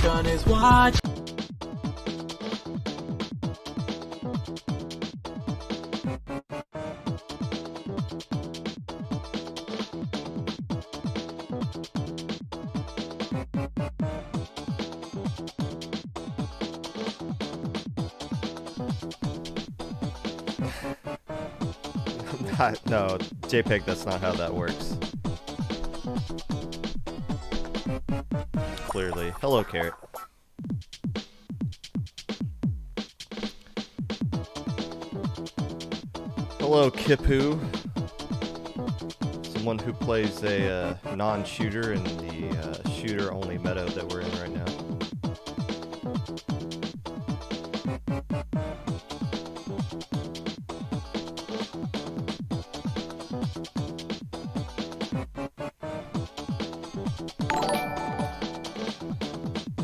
Done is watch. No, JPEG, that's not how that works. Clearly. Hello, Carrot. Hello, Kipu. Someone who plays a non-shooter in the shooter-only meta that we're in right now.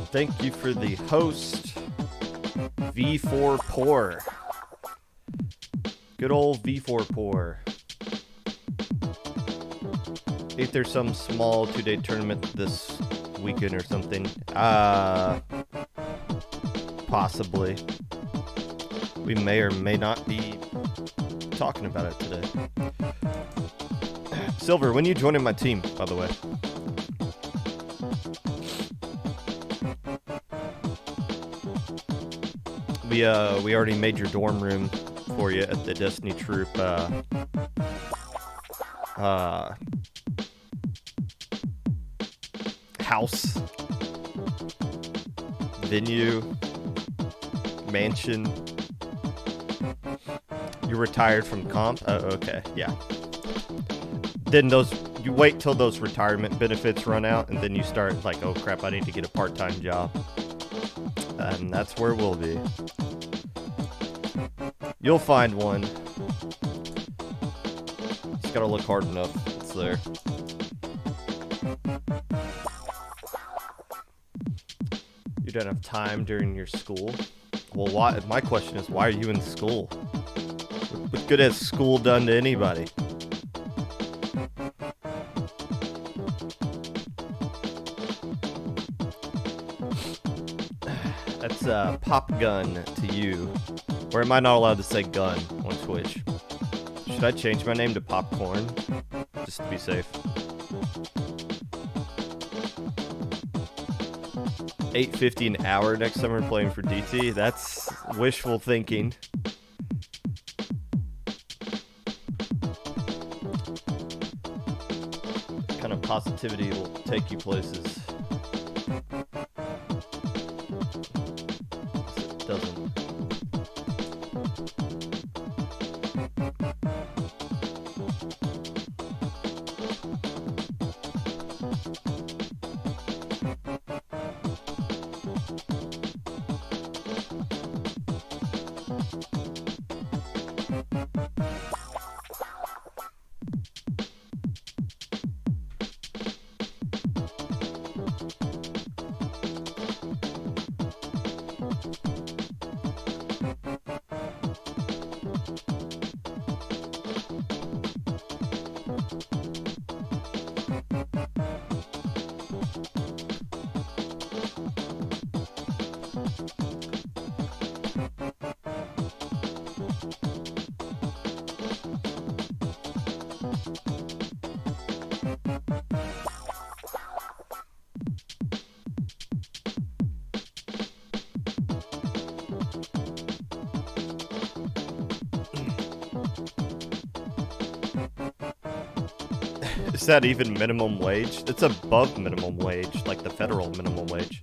Thank you for the host, V4 Poor. Good old V4 Poor. If there's some small 2-day tournament this weekend or something, possibly. We may or may not be talking about it today. Silver, when are you joining my team, by the way? We already made your dorm room for you at the Destiny Troop house, venue, mansion. You're retired from comp? Oh, okay, yeah. Then you wait till those retirement benefits run out, and then you start like, oh crap, I need to get a part-time job. And that's where we'll be. You'll find one. Just gotta look hard enough. It's there. You don't have time during your school? Well, why? My question is, why are you in school? What good has school done to anybody? That's pop gun to you. Or am I not allowed to say gun on Twitch? Should I change my name to Popcorn? Just to be safe. 850 an hour next summer playing for DT? That's wishful thinking. This kind of positivity will take you places. It doesn't. that even minimum wage? It's above minimum wage, like the federal minimum wage.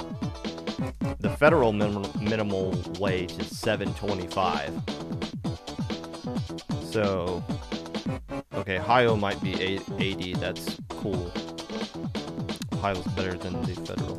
The federal minimum wage is $7.25. So, okay, Ohio might be 80. That's cool. Ohio's better than the federal.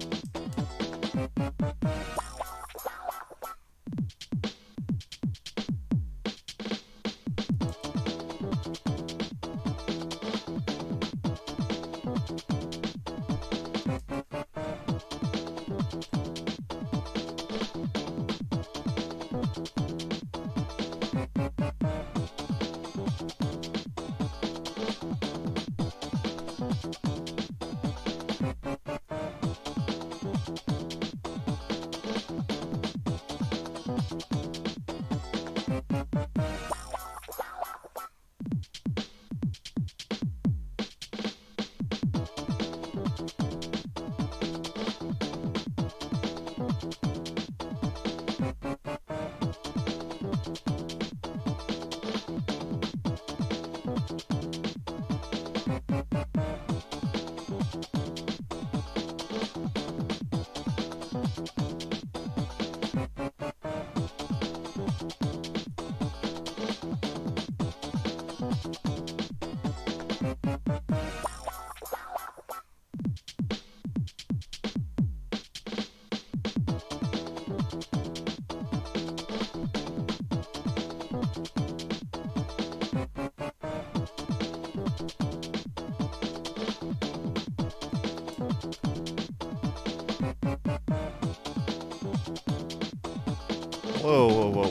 Whoa, whoa, whoa.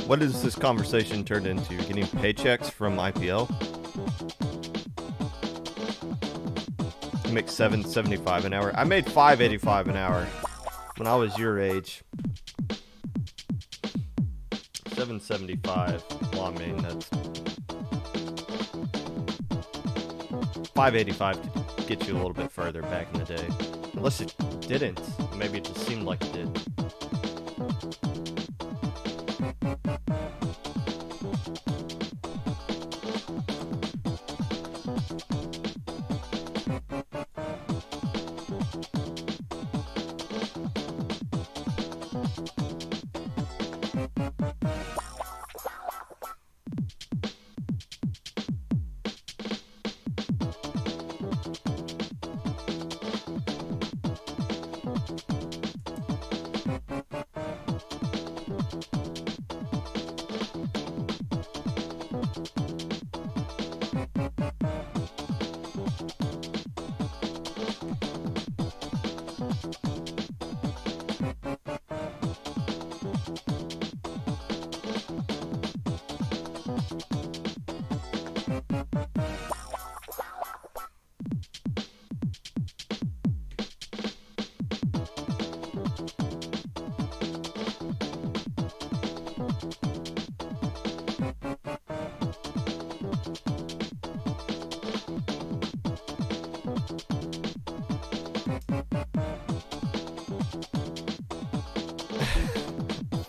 What is this conversation turned into? You're getting paychecks from IPL? You make $7.75 an hour. I made $5.85 an hour when I was your age. $7.75. Well, I mean, that's $5.85 to get you a little bit further back in the day. Unless it didn't. Maybe it just seemed like it did.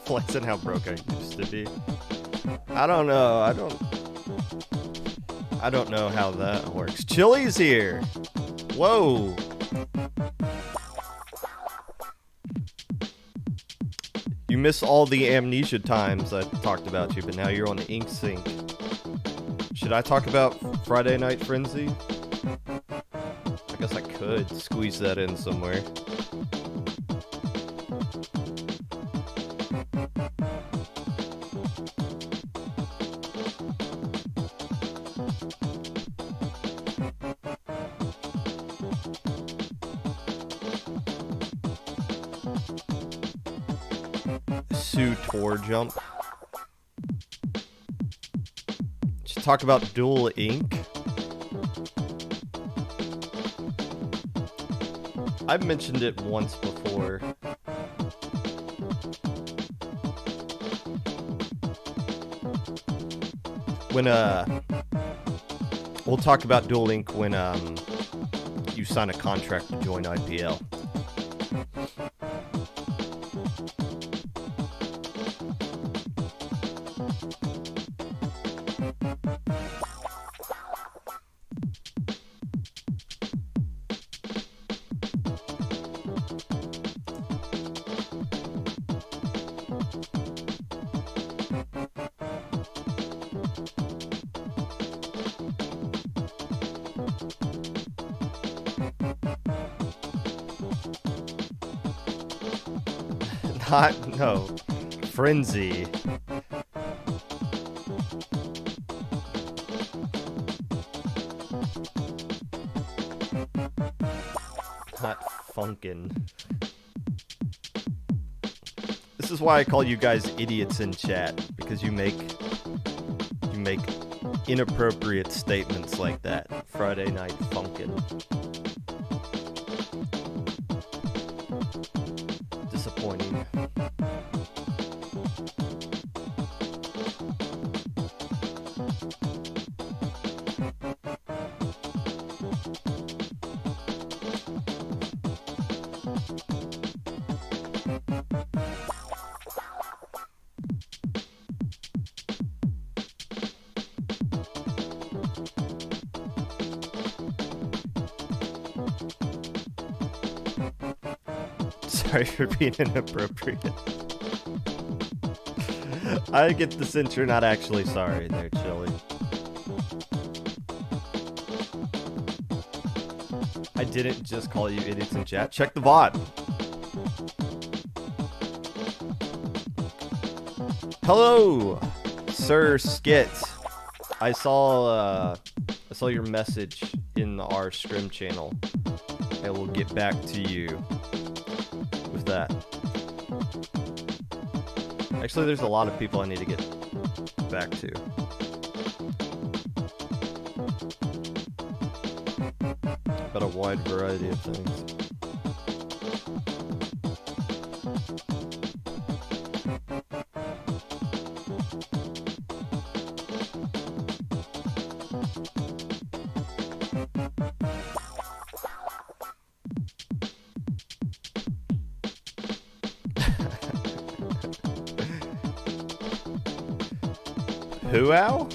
Flexing how broke I used to be. I don't know. I don't know how that works. Chili's here. Whoa. You miss all the amnesia times I talked about you, but now you're on the Ink Sync. Should I talk about Friday Night Frenzy? I guess I could squeeze that in somewhere. Superjump. Should talk about Dual Ink. I've mentioned it once before. When we'll talk about Dual Ink when you sign a contract to join IPL. No. Frenzy. Not Funkin'. This is why I call you guys idiots in chat, because you make inappropriate statements like that. Friday night funkin'. Disappointing. Sorry for being inappropriate. I get the sense you're not actually sorry there, Chili. I didn't just call you idiots in chat. Check the VOD. Hello, Sir Skit. I saw your message in our scrim channel. I will get back to you with that. Actually, there's a lot of people I need to get back to. About a wide variety of things. Who-ow?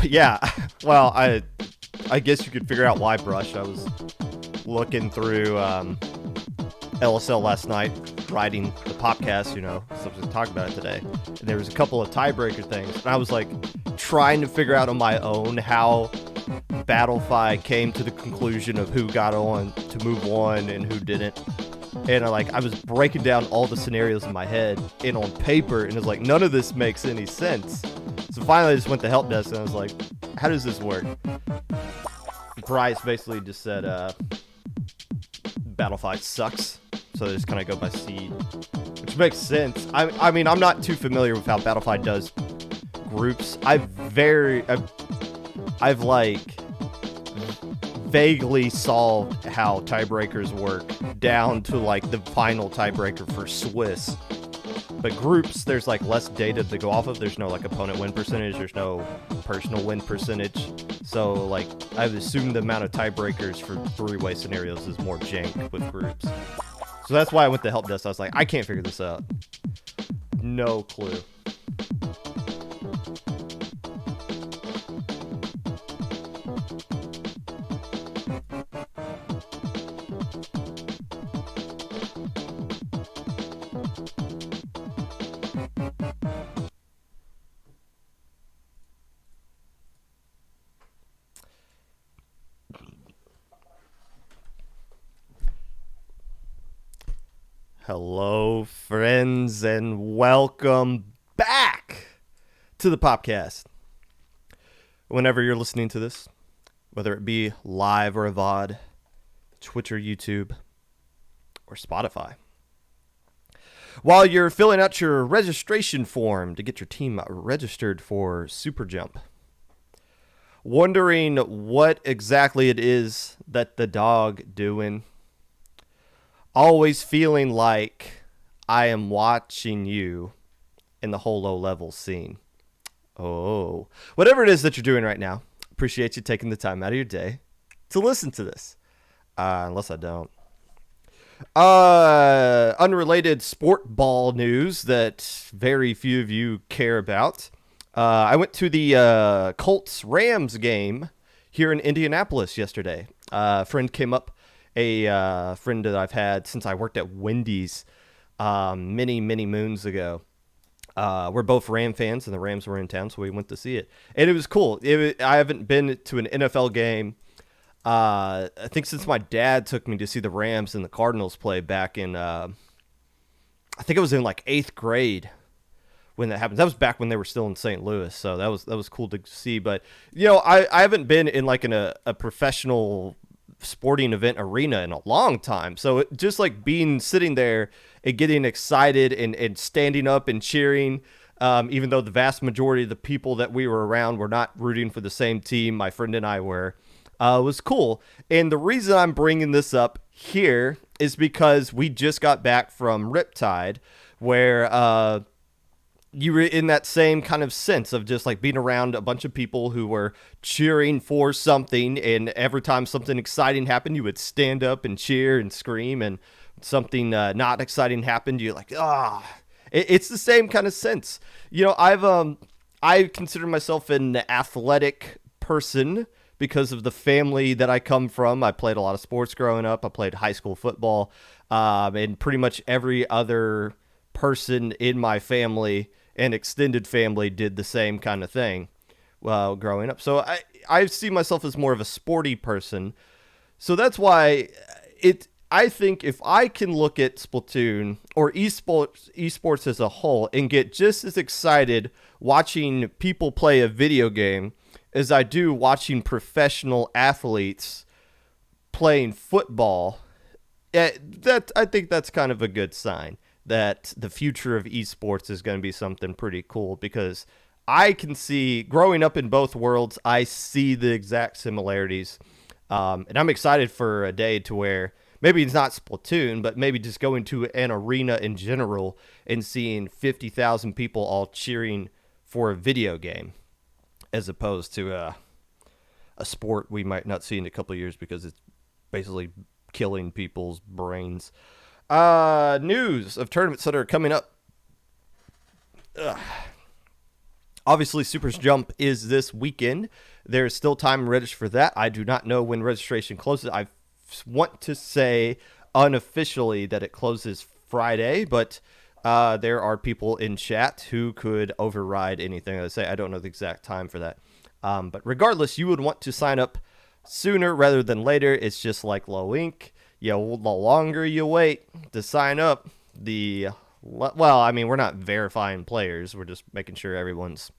Yeah, well, I guess you could figure out why, Brush. I was looking through LSL last night, writing the Popcast, so I was going to talk about it today. And there was a couple of tiebreaker things, and I was like trying to figure out on my own how Battlefy came to the conclusion of who got on to move on and who didn't. And I was breaking down all the scenarios in my head and on paper, and it was like, none of this makes any sense. So finally I just went to help desk and I was like, how does this work? Bryce basically just said, Battlefy sucks. So they just kind of go by seed, which makes sense. I mean, I'm not too familiar with how Battlefy does groups. I've vaguely solved how tiebreakers work down to the final tiebreaker for Swiss. But groups, there's less data to go off of. There's no opponent win percentage. There's no personal win percentage. So I've assumed the amount of tiebreakers for three-way scenarios is more jank with groups. So that's why I went to help desk. I was like, I can't figure this out. No clue. Hello, friends, and welcome back to the Popcast. Whenever you're listening to this, whether it be live or a VOD, Twitch or YouTube, or Spotify. While you're filling out your registration form to get your team registered for Superjump, wondering what exactly it is that the dog doing, always feeling like I am watching you in the whole low-level scene. Oh, whatever it is that you're doing right now, appreciate you taking the time out of your day to listen to this. Unless I don't. Unrelated sport ball news that very few of you care about. I went to the Colts-Rams game here in Indianapolis yesterday. A friend came up, a friend that I've had since I worked at Wendy's many moons ago. We're both Ram fans, and the Rams were in town, so we went to see it. And it was cool. I haven't been to an NFL game, I think since my dad took me to see the Rams and the Cardinals play back in, I think it was in like 8th grade when that happened. That was back when they were still in St. Louis, so that was cool to see. But, you know, I haven't been in like a professional sporting event arena in a long time. So just like sitting there and getting excited and standing up and cheering, even though the vast majority of the people that we were around were not rooting for the same team, my friend and I were, was cool. And the reason I'm bringing this up here is because we just got back from Riptide, where you were in that same kind of sense of just like being around a bunch of people who were cheering for something, and every time something exciting happened, you would stand up and cheer and scream, and something not exciting happened, you're like, it's the same kind of sense. You know, I consider myself an athletic person because of the family that I come from. I played a lot of sports growing up. I played high school football, and pretty much every other person in my family and extended family did the same kind of thing while growing up. So I see myself as more of a sporty person. So that's why I think if I can look at Splatoon or esports as a whole and get just as excited watching people play a video game as I do watching professional athletes playing football, I think that's kind of a good sign that the future of esports is going to be something pretty cool, because I can see, growing up in both worlds, I see the exact similarities. And I'm excited for a day to where maybe it's not Splatoon, but maybe just going to an arena in general and seeing 50,000 people all cheering for a video game, as opposed to a sport we might not see in a couple of years because it's basically killing people's brains. News of tournaments that are coming up. Obviously, Superjump is this weekend. There is still time to register for that. I do not know when registration closes. I want to say unofficially that it closes Friday, but there are people in chat who could override anything I say. I don't know the exact time for that. But regardless, you would want to sign up sooner rather than later. It's just like low ink. The longer you wait to sign up, we're not verifying players. We're just making sure everyone's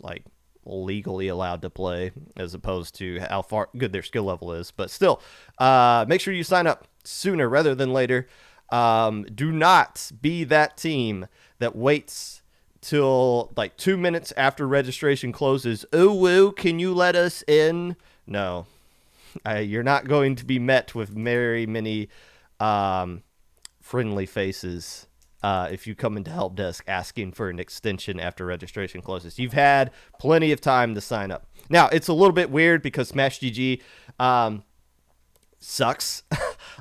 like legally allowed to play, as opposed to how far good their skill level is. But still, make sure you sign up sooner rather than later. Do not be that team that waits till like 2 minutes after registration closes. Oh, woo, can you let us in? No. You're not going to be met with very many friendly faces if you come into help desk asking for an extension after registration closes. You've had plenty of time to sign up. Now, it's a little bit weird because Smash GG sucks,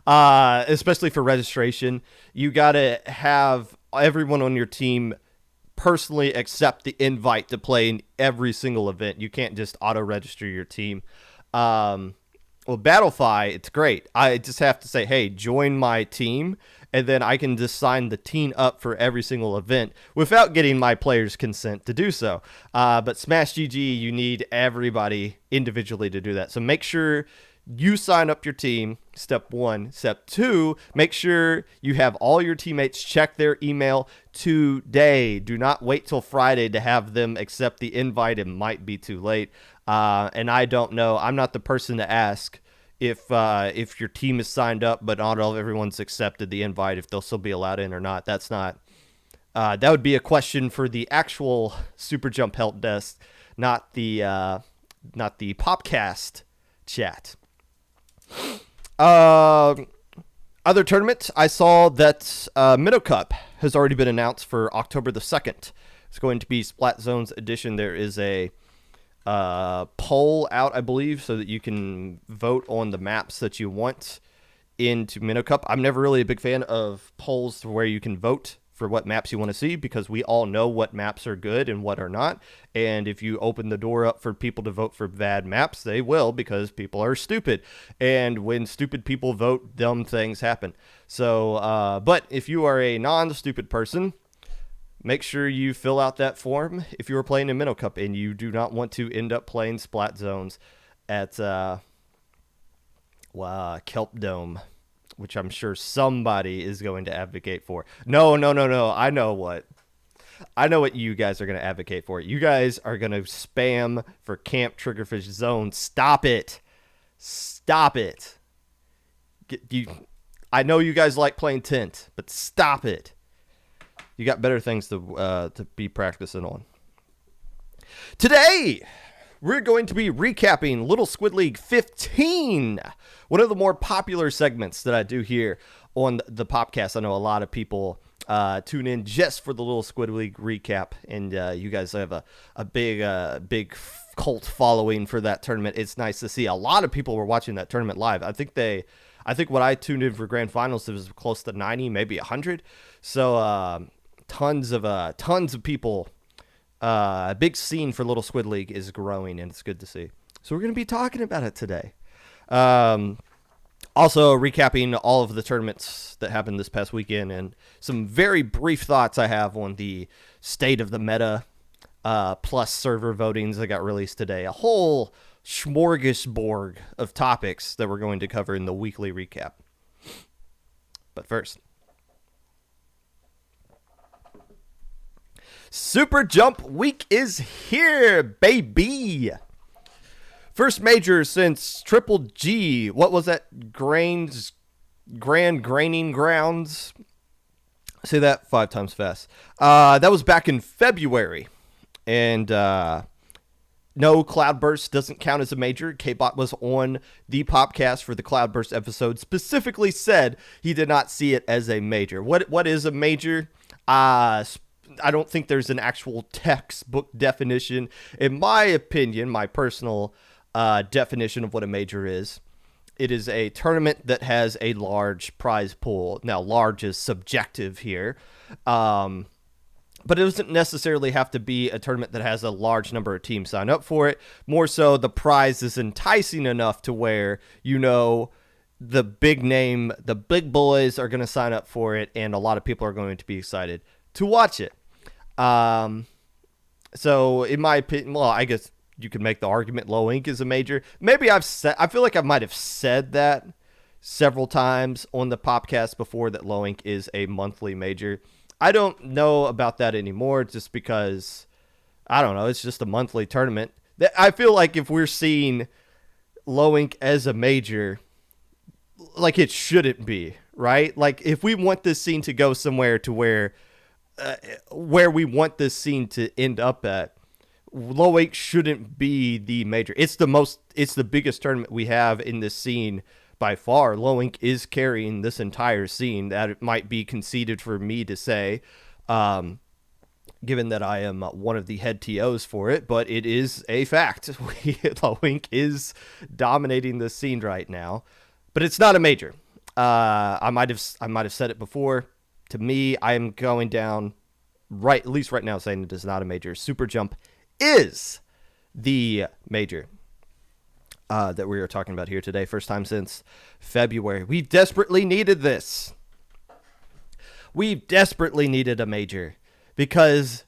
especially for registration. You got to have everyone on your team personally accept the invite to play in every single event. You can't just auto-register your team. Well, Battlefy, it's great. I just have to say, hey, join my team, and then I can just sign the team up for every single event without getting my players' consent to do so. But Smash GG, you need everybody individually to do that. So make sure You sign up your team, step one. Step two, make sure you have all your teammates check their email today. Do not wait till Friday to have them accept the invite. It might be too late. And I don't know. I'm not the person to ask if your team is signed up, but not all everyone's accepted the invite, if they'll still be allowed in or not. That's not. That would be a question for the actual Superjump help desk, not the Popcast chat. Other tournament, I saw that Minnow Cup has already been announced for October the 2nd. It's going to be Splat Zones edition. There is a poll out, I believe, so that you can vote on the maps that you want into Minnow Cup. I'm never really a big fan of polls where you can vote for what maps you want to see, because we all know what maps are good and what are not. And if you open the door up for people to vote for bad maps, they will, because people are stupid. And when stupid people vote, dumb things happen. So, but if you are a non-stupid person, make sure you fill out that form if you are playing in Minnow Cup and you do not want to end up playing Splat Zones at Kelp Dome, which I'm sure somebody is going to advocate for. No. I know what you guys are going to advocate for. You guys are going to spam for Camp Triggerfish Zone. Stop it. I know you guys like playing tent, but stop it. You got better things to be practicing on. Today, we're going to be recapping Little Squid League 15, one of the more popular segments that I do here on the Popcast. I know a lot of people tune in just for the Little Squid League recap, and you guys have a big cult following for that tournament. It's nice to see. A lot of people were watching that tournament live. I think when I tuned in for grand finals, it was close to 90, maybe 100. So tons of people. A big scene for Little Squid League is growing, and it's good to see. So we're going to be talking about it today. Also recapping all of the tournaments that happened this past weekend, and some very brief thoughts I have on the state of the meta, plus server votings that got released today. A whole smorgasbord of topics that we're going to cover in the weekly recap. But first, Superjump week is here, baby. First major since Triple G. What was that? Grand Graining Grounds. Say that 5 times fast. That was back in February. And no, Cloudburst doesn't count as a major. K-Bot was on the Popcast for the Cloudburst episode. Specifically said he did not see it as a major. What is a major? I don't think there's an actual textbook definition. In my opinion, my personal definition of what a major is, it is a tournament that has a large prize pool. Now, large is subjective here, but it doesn't necessarily have to be a tournament that has a large number of teams sign up for it. More so, the prize is enticing enough to where, the big boys are going to sign up for it, and a lot of people are going to be excited to watch it. So in my opinion, well, I guess you could make the argument Low Ink is a major. Maybe I feel like I might have said that several times on the Popcast before, that Low Ink is a monthly major. I don't know about that anymore, just because, I don't know, it's just a monthly tournament. I feel like if we're seeing Low Ink as a major, like, it shouldn't be, right? Like, if we want this scene to go somewhere to where we want this scene to end up at, Low Ink shouldn't be the major. It's the biggest tournament we have in this scene by far. Low Ink is carrying this entire scene. That it might be conceded for me to say, given that I am one of the head TOs for it, but it is a fact. Low Ink is dominating this scene right now, but it's not a major. I might have said it before. To me, I am going down at least right now, saying it is not a major. Superjump is the major that we are talking about here today. First time since February. We desperately needed this. We desperately needed a major, because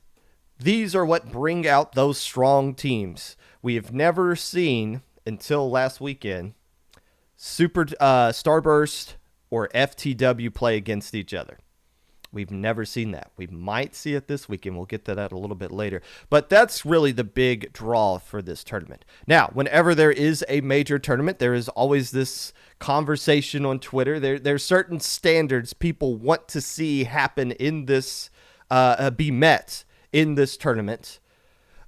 these are what bring out those strong teams. We have never seen, until last weekend, Starburst or FTW play against each other. We've never seen that. We might see it this weekend. We'll get to that a little bit later. But that's really the big draw for this tournament. Now, whenever there is a major tournament, there is always this conversation on Twitter. There's certain standards people want to see happen in this, be met in this tournament.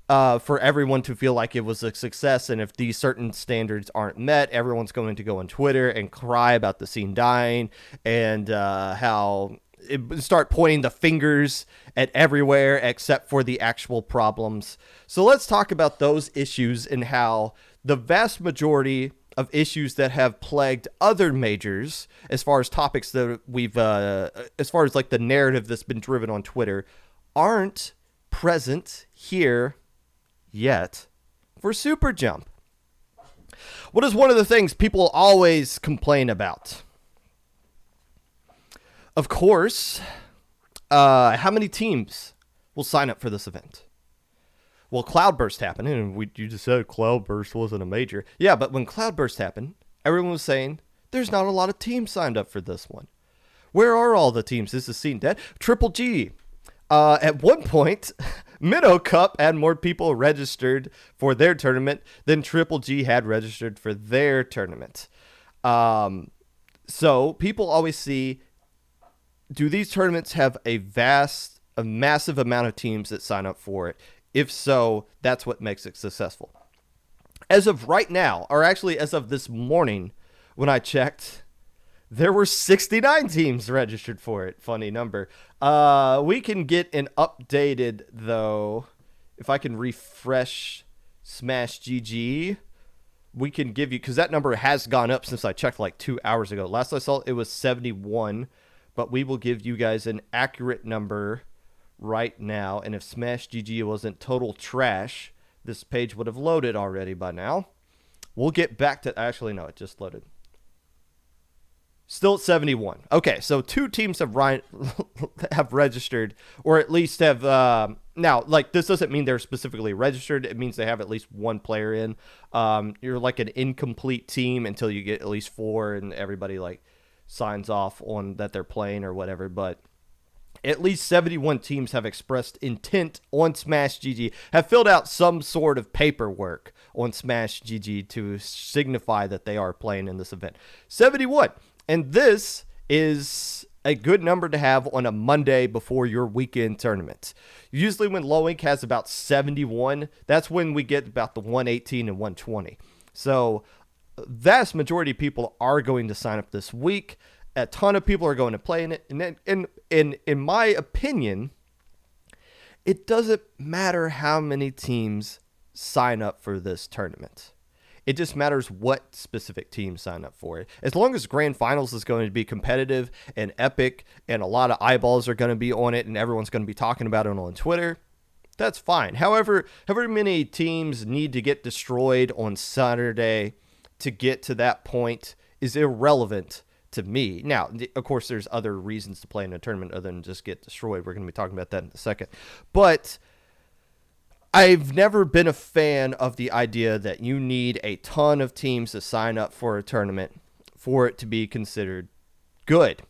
For everyone to feel like it was a success. And if these certain standards aren't met, everyone's going to go on Twitter and cry about the scene dying and how start pointing the fingers at everywhere except for the actual problems. So let's talk about those issues and how the vast majority of issues that have plagued other majors, as far as topics that we've, as far as like the narrative that's been driven on Twitter, aren't present here yet for Superjump. What is one of the things people always complain about? Of course, how many teams will sign up for this event? Well, Cloudburst happened, and you just said Cloudburst wasn't a major. Yeah, but when Cloudburst happened, everyone was saying there's not a lot of teams signed up for this one. Where are all the teams? Is the scene dead? Triple G. At one point, Minnow Cup had more people registered for their tournament than Triple G had registered for their tournament. So people always see, do these tournaments have a massive amount of teams that sign up for it? If so, that's what makes it successful. As of right now, or actually as of this morning when I checked, there were 69 teams registered for it. Funny number. We can get an updated, though. If I can refresh Smash GG, we can give you, because that number has gone up since I checked like 2 hours ago. Last I saw it was 71, but we will give you guys an accurate number right now. And if Smash GG wasn't total trash, this page would have loaded already by now. We'll get back to, actually, no, it just loaded. Still at 71. Okay, so 2 teams have registered, or at least have, now, like, this doesn't mean they're specifically registered. It means they have at least 1 player in. You're like an incomplete team until you get at least 4 and everybody, like, signs off on that they're playing or whatever. But at least 71 teams have expressed intent on Smash GG, have filled out some sort of paperwork on Smash GG to signify that they are playing in this event. 71. And this is a good number to have on a Monday before your weekend tournament. Usually when Low Ink has about 71, that's when we get about the 118 and 120. So vast majority of people are going to sign up this week. A ton of people are going to play in it. And in my opinion, it doesn't matter how many teams sign up for this tournament. It just matters what specific teams sign up for it. As long as Grand Finals is going to be competitive and epic and a lot of eyeballs are going to be on it and everyone's going to be talking about it on Twitter, that's fine. However many teams need to get destroyed on Saturday to get to that point is irrelevant to me. Now, of course, there's other reasons to play in a tournament other than just get destroyed. We're going to be talking about that in a second. But I've never been a fan of the idea that you need a ton of teams to sign up for a tournament for it to be considered good.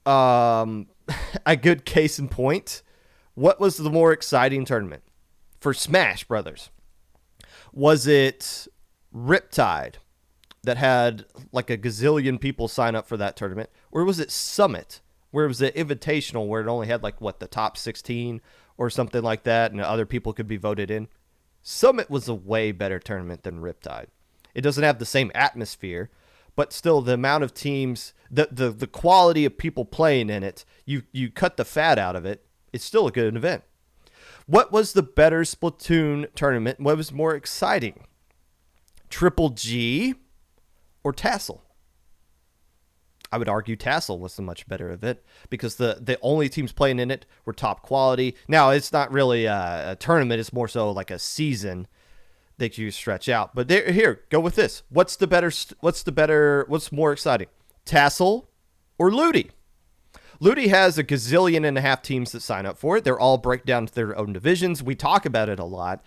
A good case in point, what was the more exciting tournament for Smash Brothers? Was it Riptide that had like a gazillion people sign up for that tournament? Or was it Summit, where it was an invitational where it only had like, the top 16 or something like that, and other people could be voted in? Summit was a way better tournament than Riptide. It doesn't have the same atmosphere, but still the amount of teams, the quality of people playing in it, you cut the fat out of it, it's still a good event. What was the better Splatoon tournament? What was more exciting? Triple G or Tassel? I would argue Tassel was the much better event because the only teams playing in it were top quality. Now, it's not really a tournament. It's more so like a season that you stretch out. But here, go with this. What's more exciting? Tassel or Ludi? Ludi has a gazillion and a half teams that sign up for it. They're all break down to their own divisions. We talk about it a lot.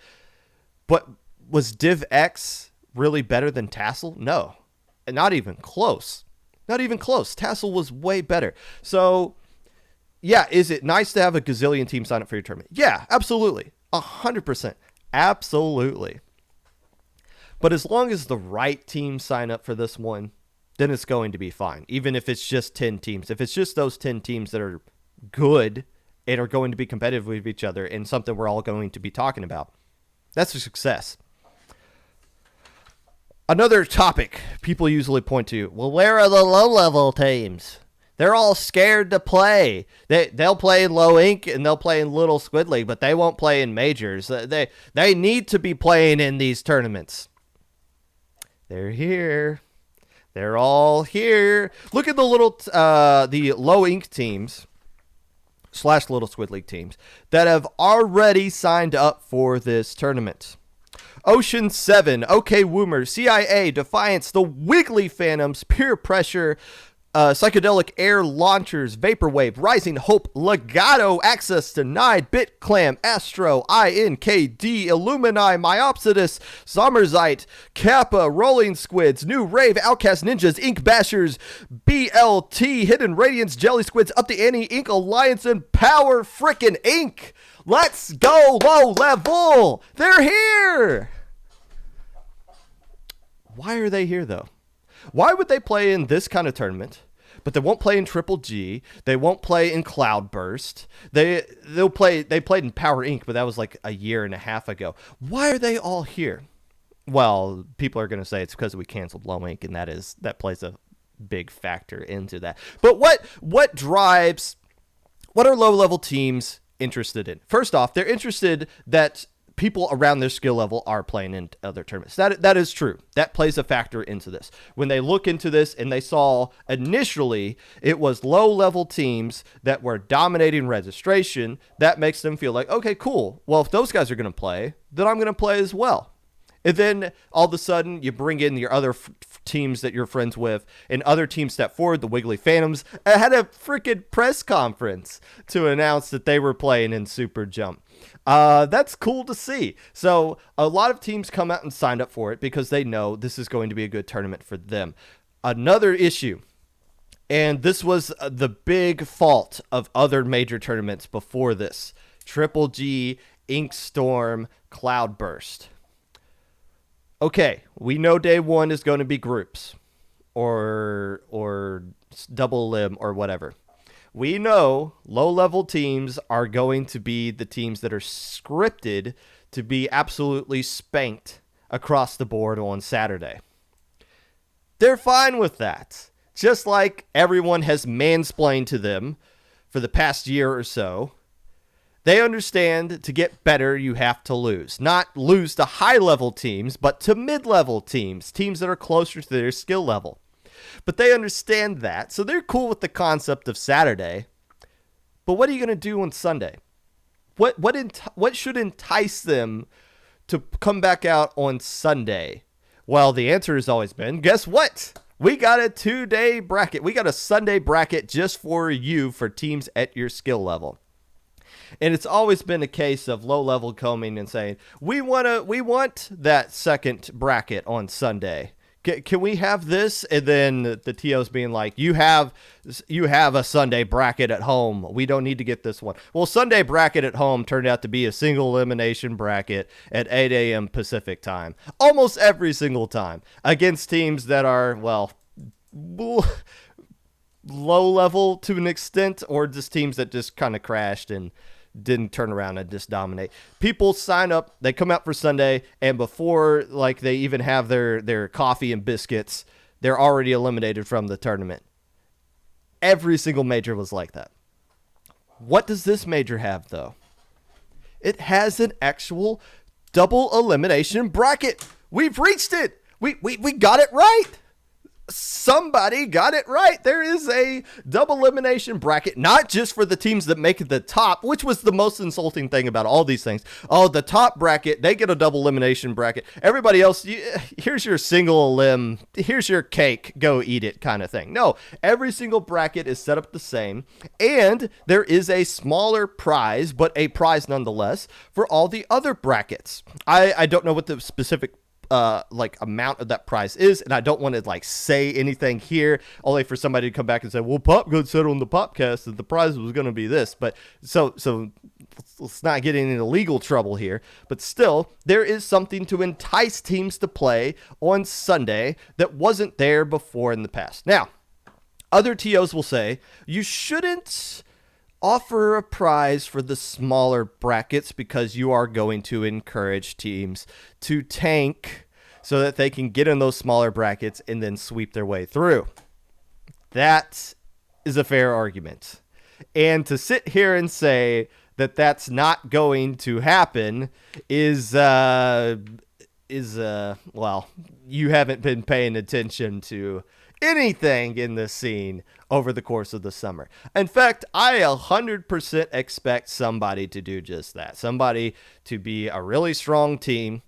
But was Div X really better than Tassel? No. not even close. Not even close. Tassel was way better. So, yeah, is it nice to have a gazillion teams sign up for your tournament? Yeah, absolutely. 100%. Absolutely. But as long as the right teams sign up for this one, then it's going to be fine. Even if it's just 10 teams. If it's just those 10 teams that are good and are going to be competitive with each other and something we're all going to be talking about, that's a success. Another topic people usually point to, well, where are the low-level teams? They're all scared to play. They'll play in low ink and they'll play in little squid league, but they won't play in majors. They need to be playing in these tournaments. They're here. They're all here. Look at the low ink teams / little squid league teams that have already signed up for this tournament. Ocean 7, OK Woomer, CIA, Defiance, the Wiggly Phantoms, Peer Pressure, Psychedelic Air Launchers, Vaporwave, Rising Hope, Legato, Access Denied, BitClam, Astro, INKD, Illumini, Myopsidus, Zomerzite, Kappa, Rolling Squids, New Rave, Outcast Ninjas, Ink Bashers, BLT, Hidden Radiance, Jelly Squids, Up the Ante, Ink Alliance, and Power Frickin' Ink. Let's go low level. They're here. Why are they here, though? Why would they play in this kind of tournament, but they won't play in Triple G? They won't play in Cloudburst. They played in Power Inc., but that was like a year and a half ago. Why are they all here? Well, people are going to say it's because we canceled Low Inc., and that plays a big factor into that. But what are low-level teams interested in? First off, they're interested that people around their skill level are playing in other tournaments. That is true. That plays a factor into this. When they look into this and they saw initially it was low-level teams that were dominating registration, that makes them feel like, okay, cool. Well, if those guys are going to play, then I'm going to play as well. And then all of a sudden you bring in your other teams that you're friends with, and other teams step forward. The Wiggly Phantoms had a freaking press conference to announce that they were playing in Superjump. That's cool to see. So a lot of teams come out and signed up for it because they know this is going to be a good tournament for them. Another issue, and this was the big fault of other major tournaments before this: Triple G, Inkstorm, Cloudburst. Okay, we know day one is going to be groups or double limb or whatever. We know low-level teams are going to be the teams that are scripted to be absolutely spanked across the board on Saturday. They're fine with that. Just like everyone has mansplained to them for the past year or so. They understand to get better, you have to lose. Not lose to high-level teams, but to mid-level teams. Teams that are closer to their skill level. But they understand that, so they're cool with the concept of Saturday. But what are you going to do on Sunday? What should entice them to come back out on Sunday? Well, the answer has always been, guess what? We got a 2-day bracket. We got a Sunday bracket just for you for teams at your skill level. And it's always been a case of low level coming and saying, we want that second bracket on Sunday. Can we have this? And then the TOs being like, you have a Sunday bracket at home. We don't need to get this one. Well, Sunday bracket at home turned out to be a single elimination bracket at 8 a.m. Pacific time. Almost every single time against teams that are, well, low level to an extent, or just teams that just kind of crashed and didn't turn around and just dominate. People sign up, they come out for Sunday, and before like they even have their coffee and biscuits, they're already eliminated from the tournament. Every single major was like that. What does this major have, though? It has an actual double elimination bracket. We've reached it. We got it right. Somebody got it right. There is a double elimination bracket, not just for the teams that make the top, which was the most insulting thing about all these things. Oh, the top bracket, they get a double elimination bracket. Everybody else, here's your single elim, here's your cake, go eat it kind of thing. No, every single bracket is set up the same, and there is a smaller prize, but a prize nonetheless, for all the other brackets. I don't know what the specific amount of that prize is, and I don't want to like say anything here, only for somebody to come back and say, well, Popcast said on the Popcast that the prize was going to be this. But so let's not get into legal trouble here. But still, there is something to entice teams to play on Sunday that wasn't there before in the past. Now, other TOs will say you shouldn't offer a prize for the smaller brackets because you are going to encourage teams to tank so that they can get in those smaller brackets and then sweep their way through. That is a fair argument. And to sit here and say that that's not going to happen is well, you haven't been paying attention to anything in this scene over the course of the summer. In fact, I 100% expect somebody to do just that. Somebody to be a really strong team,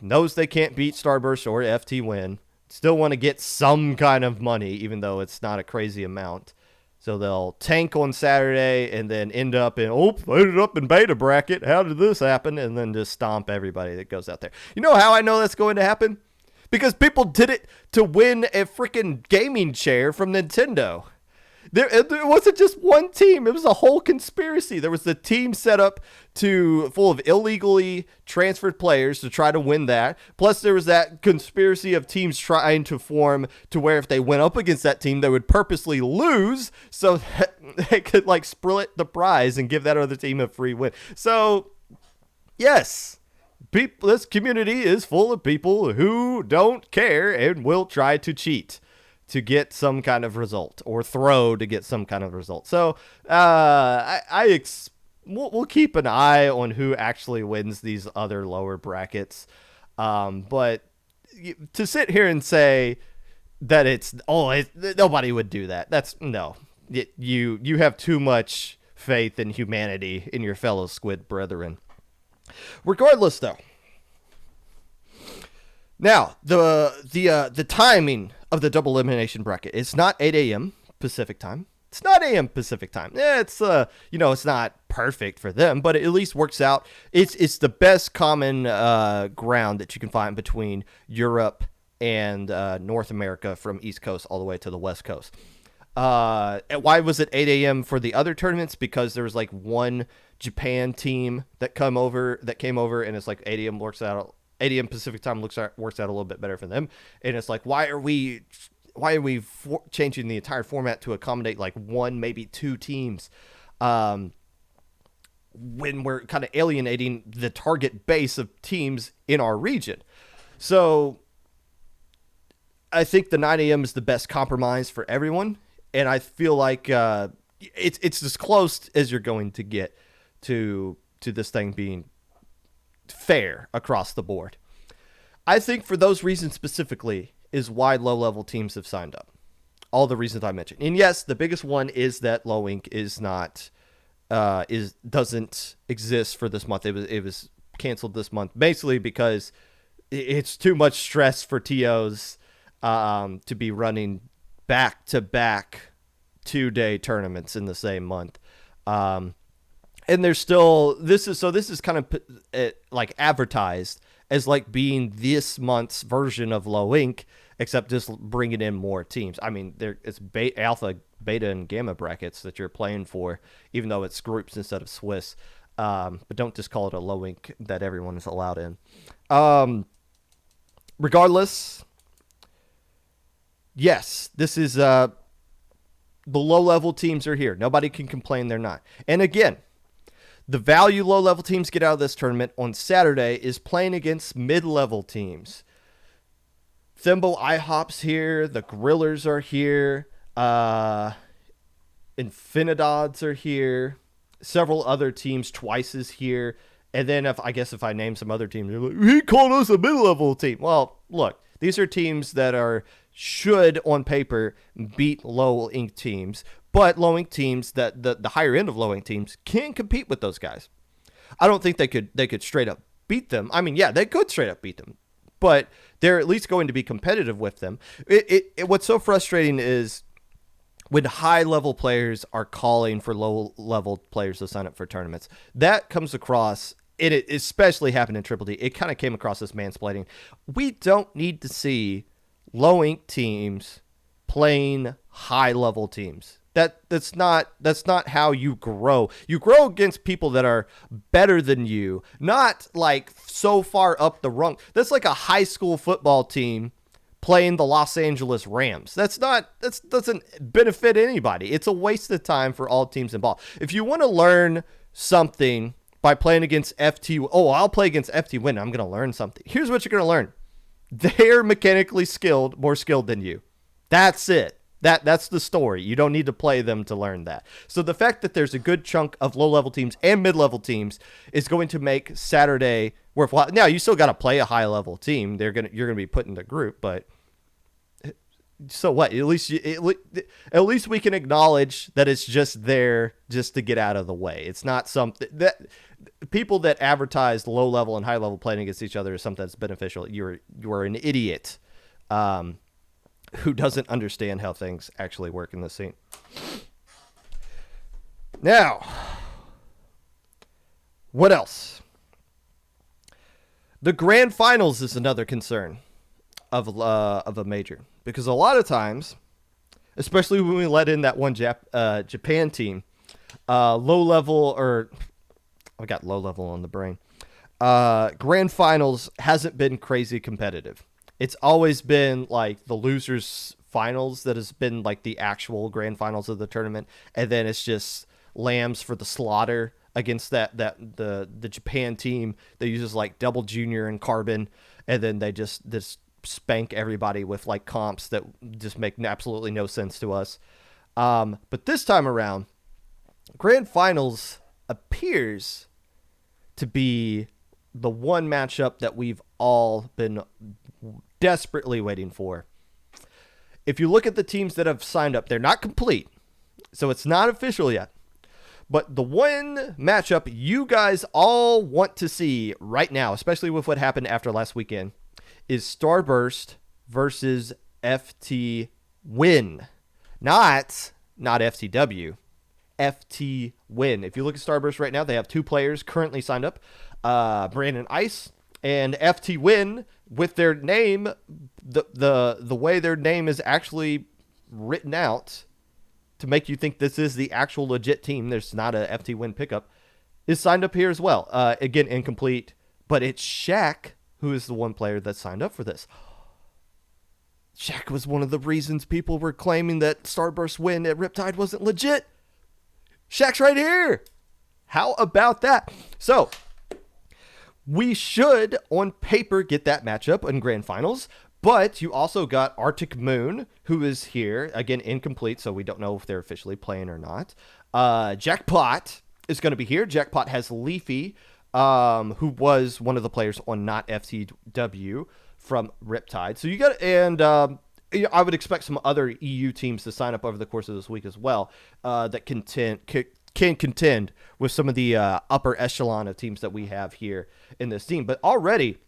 knows they can't beat Starburst or FT Win, still want to get some kind of money, even though it's not a crazy amount. So they'll tank on Saturday and then ended up in beta bracket. How did this happen? And then just stomp everybody that goes out there. You know how I know that's going to happen? Because people did it to win a freaking gaming chair from Nintendo. There wasn't just one team. It was a whole conspiracy. There was the team set up full of illegally transferred players to try to win that. Plus, there was that conspiracy of teams trying to form to where if they went up against that team, they would purposely lose so that they could like split the prize and give that other team a free win. So, yes. This community is full of people who don't care and will try to cheat to get some kind of result or throw to get some kind of result. So we'll keep an eye on who actually wins these other lower brackets. But to sit here and say that nobody would do that. That's no. You have too much faith in humanity in your fellow squid brethren. Regardless, though, now the timing of the double elimination bracket, it's not 8 a.m. Pacific time. It's not a.m. Pacific time. Yeah, it's it's not perfect for them, but it at least works out. It's the best common ground that you can find between Europe and North America, from East Coast all the way to the West Coast. Why was it 8 a.m. for the other tournaments? Because there was like one Japan team that came over, and it's like 8 a.m. works out. 8 a.m. Pacific time works out a little bit better for them. And it's like, why are we changing the entire format to accommodate like one, maybe two teams, when we're kind of alienating the target base of teams in our region? So I think the 9 a.m. is the best compromise for everyone. And I feel like it's as close as you're going to get to this thing being fair across the board. I think for those reasons specifically is why low-level teams have signed up. All the reasons I mentioned. And yes, the biggest one is that Low Inc. doesn't exist for this month. It was canceled this month, basically because it's too much stress for TOs to be running back-to-back 2-day tournaments in the same month. And there's still, this is kind of like advertised as like being this month's version of Low Inc., except just bringing in more teams. I mean, it's alpha, beta, and gamma brackets that you're playing for, even though it's groups instead of Swiss. But don't just call it a Low Inc. that everyone is allowed in. Regardless, yes, this is the low-level teams are here. Nobody can complain they're not. And again, the value low-level teams get out of this tournament on Saturday is playing against mid-level teams. Thimble IHOP's here. The Grillers are here. Infinidods are here. Several other teams, Twice is here. And then if I name some other teams, you're like, he called us a mid-level team. Well, look, these are teams that should on paper beat Low Inc. teams. But Low Inc. teams, that the higher end of Low Inc. teams, can compete with those guys. I don't think they could straight up beat them. I mean, yeah, they could straight up beat them, but they're at least going to be competitive with them. What's so frustrating is when high level players are calling for low level players to sign up for tournaments. That comes across it especially happened in Triple D. It kind of came across as mansplaining. We don't need to see low ink teams playing high level teams. That's not how you grow. You grow against people that are better than you, not like so far up the rung. That's like a high school football team playing the Los Angeles Rams. That doesn't benefit anybody. It's a waste of time for all teams involved. If you want to learn something by playing against FT, I'll play against FT Win. I'm going to learn something. Here's what you're going to learn. They're mechanically skilled, more skilled than you. That's it. That's the story. You don't need to play them to learn that. So the fact that there's a good chunk of low-level teams and mid-level teams is going to make Saturday worthwhile. Now, you still got to play a high-level team. You're going to be put in the group, but so what? At least we can acknowledge that it's just there just to get out of the way. It's not something that people that advertise low-level and high-level playing against each other is something that's beneficial. You are an idiot. Who doesn't understand how things actually work in this scene. Now, what else? The grand finals is another concern of a major, because a lot of times, especially when we let in that one Japan team, low level, or I got low level on the brain. Grand finals hasn't been crazy competitive. It's always been like the losers finals that has been like the actual grand finals of the tournament, and then it's just lambs for the slaughter against the Japan team that uses like double junior and carbon, and then they just spank everybody with like comps that just make absolutely no sense to us. But this time around, grand finals appears to be the one matchup that we've all been desperately waiting for. If you look at the teams that have signed up, they're not complete, so it's not official yet. But the one matchup you guys all want to see right now, especially with what happened after last weekend, is Starburst versus FT Win. Not FTW. FT Win. If you look at Starburst right now, they have 2 players currently signed up. Brandon Ice and FT Win, with their name, the way their name is actually written out to make you think this is the actual legit team, there's not a FT Win pickup, is signed up here as well. Again, incomplete, but it's Shaq who is the one player that signed up for this. Shaq was one of the reasons people were claiming that Starburst Win at Riptide wasn't legit. Shaq's right here. How about that? So, we should, on paper, get that matchup in grand finals, but you also got Arctic Moon, who is here. Again, incomplete, so we don't know if they're officially playing or not. Jackpot is going to be here. Jackpot has Leafy, who was one of the players on Not FTW from Riptide. So you got, and I would expect some other EU teams to sign up over the course of this week as well, that can contend with some of the upper echelon of teams that we have here in this team. But already,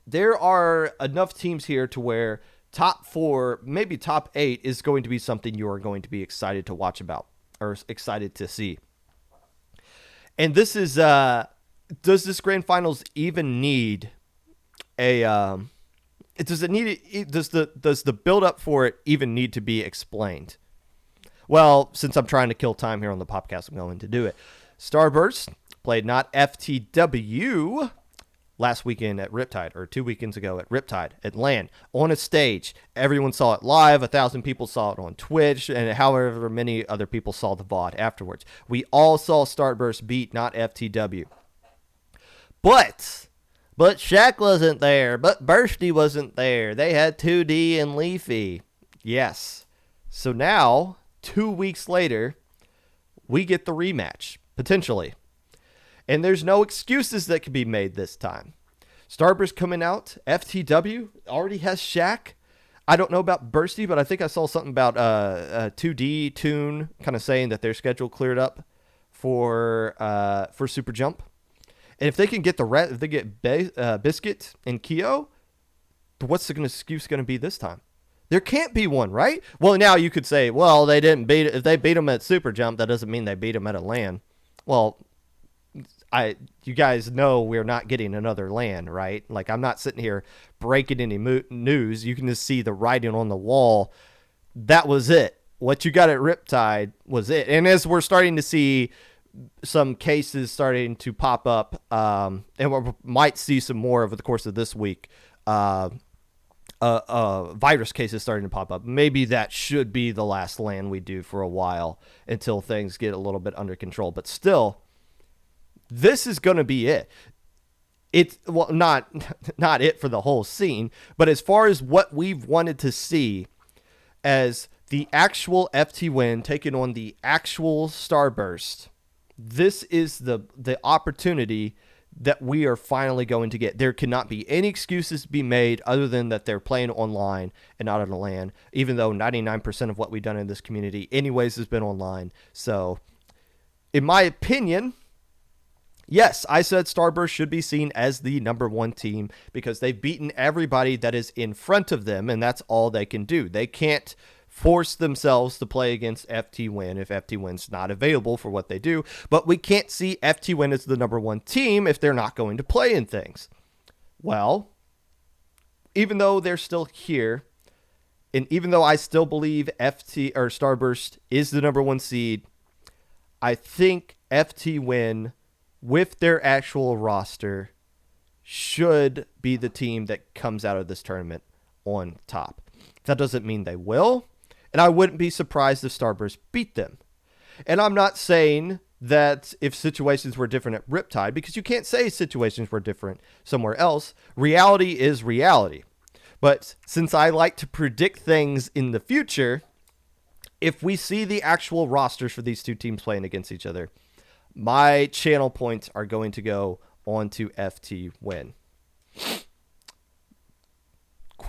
there are enough teams here to where top 4, maybe top 8 is going to be something you are going to be excited to watch about, or excited to see. And this is, does this grand finals even need a, does the build up for it even need to be explained? Well, since I'm trying to kill time here on the Popcast, I'm going to do it. Starburst played Not FTW last weekend at Riptide, or 2 weekends ago at Riptide at LAN, on a stage. Everyone saw it live. 1,000 people saw it on Twitch, and however many other people saw the VOD afterwards. We all saw Starburst beat Not FTW. But Shaq wasn't there. But Bursty wasn't there. They had 2D and Leafy. Yes. So now, 2 weeks later, we get the rematch, potentially. And there's no excuses that can be made this time. Starburst coming out. FTW already has Shaq. I don't know about Bursty, but I think I saw something about 2D Tune kind of saying that their schedule cleared up for Superjump. And if they can get if they get Biscuit and Keo, what's the excuse going to be this time? There can't be one, right? Well, now you could say, well, they didn't beat. If they beat them at Superjump, that doesn't mean they beat them at a LAN. Well, you guys know we're not getting another LAN, right? Like, I'm not sitting here breaking any news. You can just see the writing on the wall. That was it. What you got at Riptide was it. And as we're starting to see some cases starting to pop up, and we might see some more over the course of this week, virus cases starting to pop up. Maybe that should be the last LAN we do for a while until things get a little bit under control. But still, this is going to be it. It's, well, not it for the whole scene, but as far as what we've wanted to see as the actual FT win taking on the actual Starburst, this is the opportunity that we are finally going to get. There cannot be any excuses to be made other than that they're playing online and not on the LAN, even though 99% of what we've done in this community anyways has been online. So, in my opinion, yes, I said Starburst should be seen as the number one team because they've beaten everybody that is in front of them, and that's all they can do. They can't force themselves to play against FT Win if FT Win's not available for what they do, but we can't see FT Win as the number one team if they're not going to play in things. Well, even though they're still here, and even though I still believe FT or Starburst is the number one seed, I think FT Win with their actual roster should be the team that comes out of this tournament on top. That doesn't mean they will, and I wouldn't be surprised if Starburst beat them. And I'm not saying that if situations were different at Riptide, because you can't say situations were different somewhere else. Reality is reality. But since I like to predict things in the future, if we see the actual rosters for these two teams playing against each other, my channel points are going to go onto FT Win.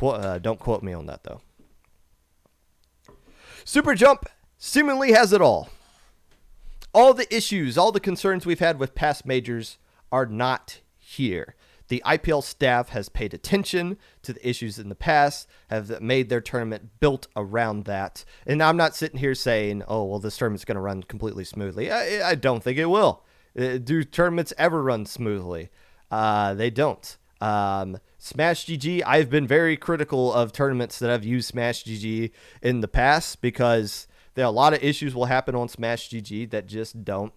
Don't quote me on that, though. Superjump seemingly has it all. All the issues, all the concerns we've had with past majors are not here. The IPL staff has paid attention to the issues in the past, have made their tournament built around that. And I'm not sitting here saying, oh, well, this tournament's going to run completely smoothly. I don't think it will. Do tournaments ever run smoothly? They don't. Smash GG, I've been very critical of tournaments that have used Smash GG in the past because there are a lot of issues will happen on Smash GG that just don't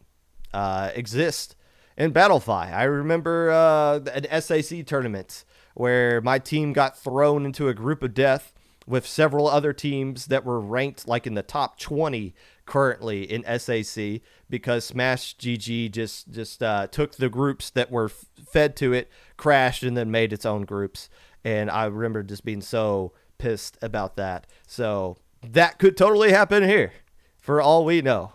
exist in Battlefy. I remember an SAC tournament where my team got thrown into a group of death with several other teams that were ranked like in the top 20 currently in SAC because Smash GG just took the groups that were fed to it, crashed, and then made its own groups. And I remember just being so pissed about that. So that could totally happen here for all we know.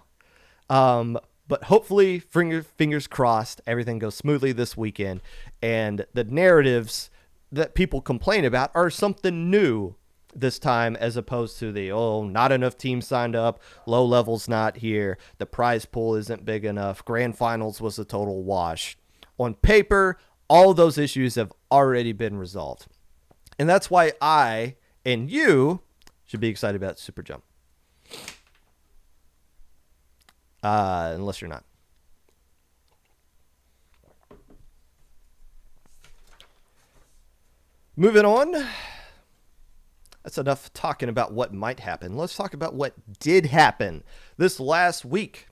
But hopefully, fingers crossed, everything goes smoothly this weekend. And the narratives that people complain about are something new this time as opposed to the, oh, not enough teams signed up, low levels not here, the prize pool isn't big enough, grand finals was a total wash. On paper, all those issues have already been resolved. And that's why I and you should be excited about Superjump. Unless you're not. Moving on. That's enough talking about what might happen. Let's talk about what did happen this last week.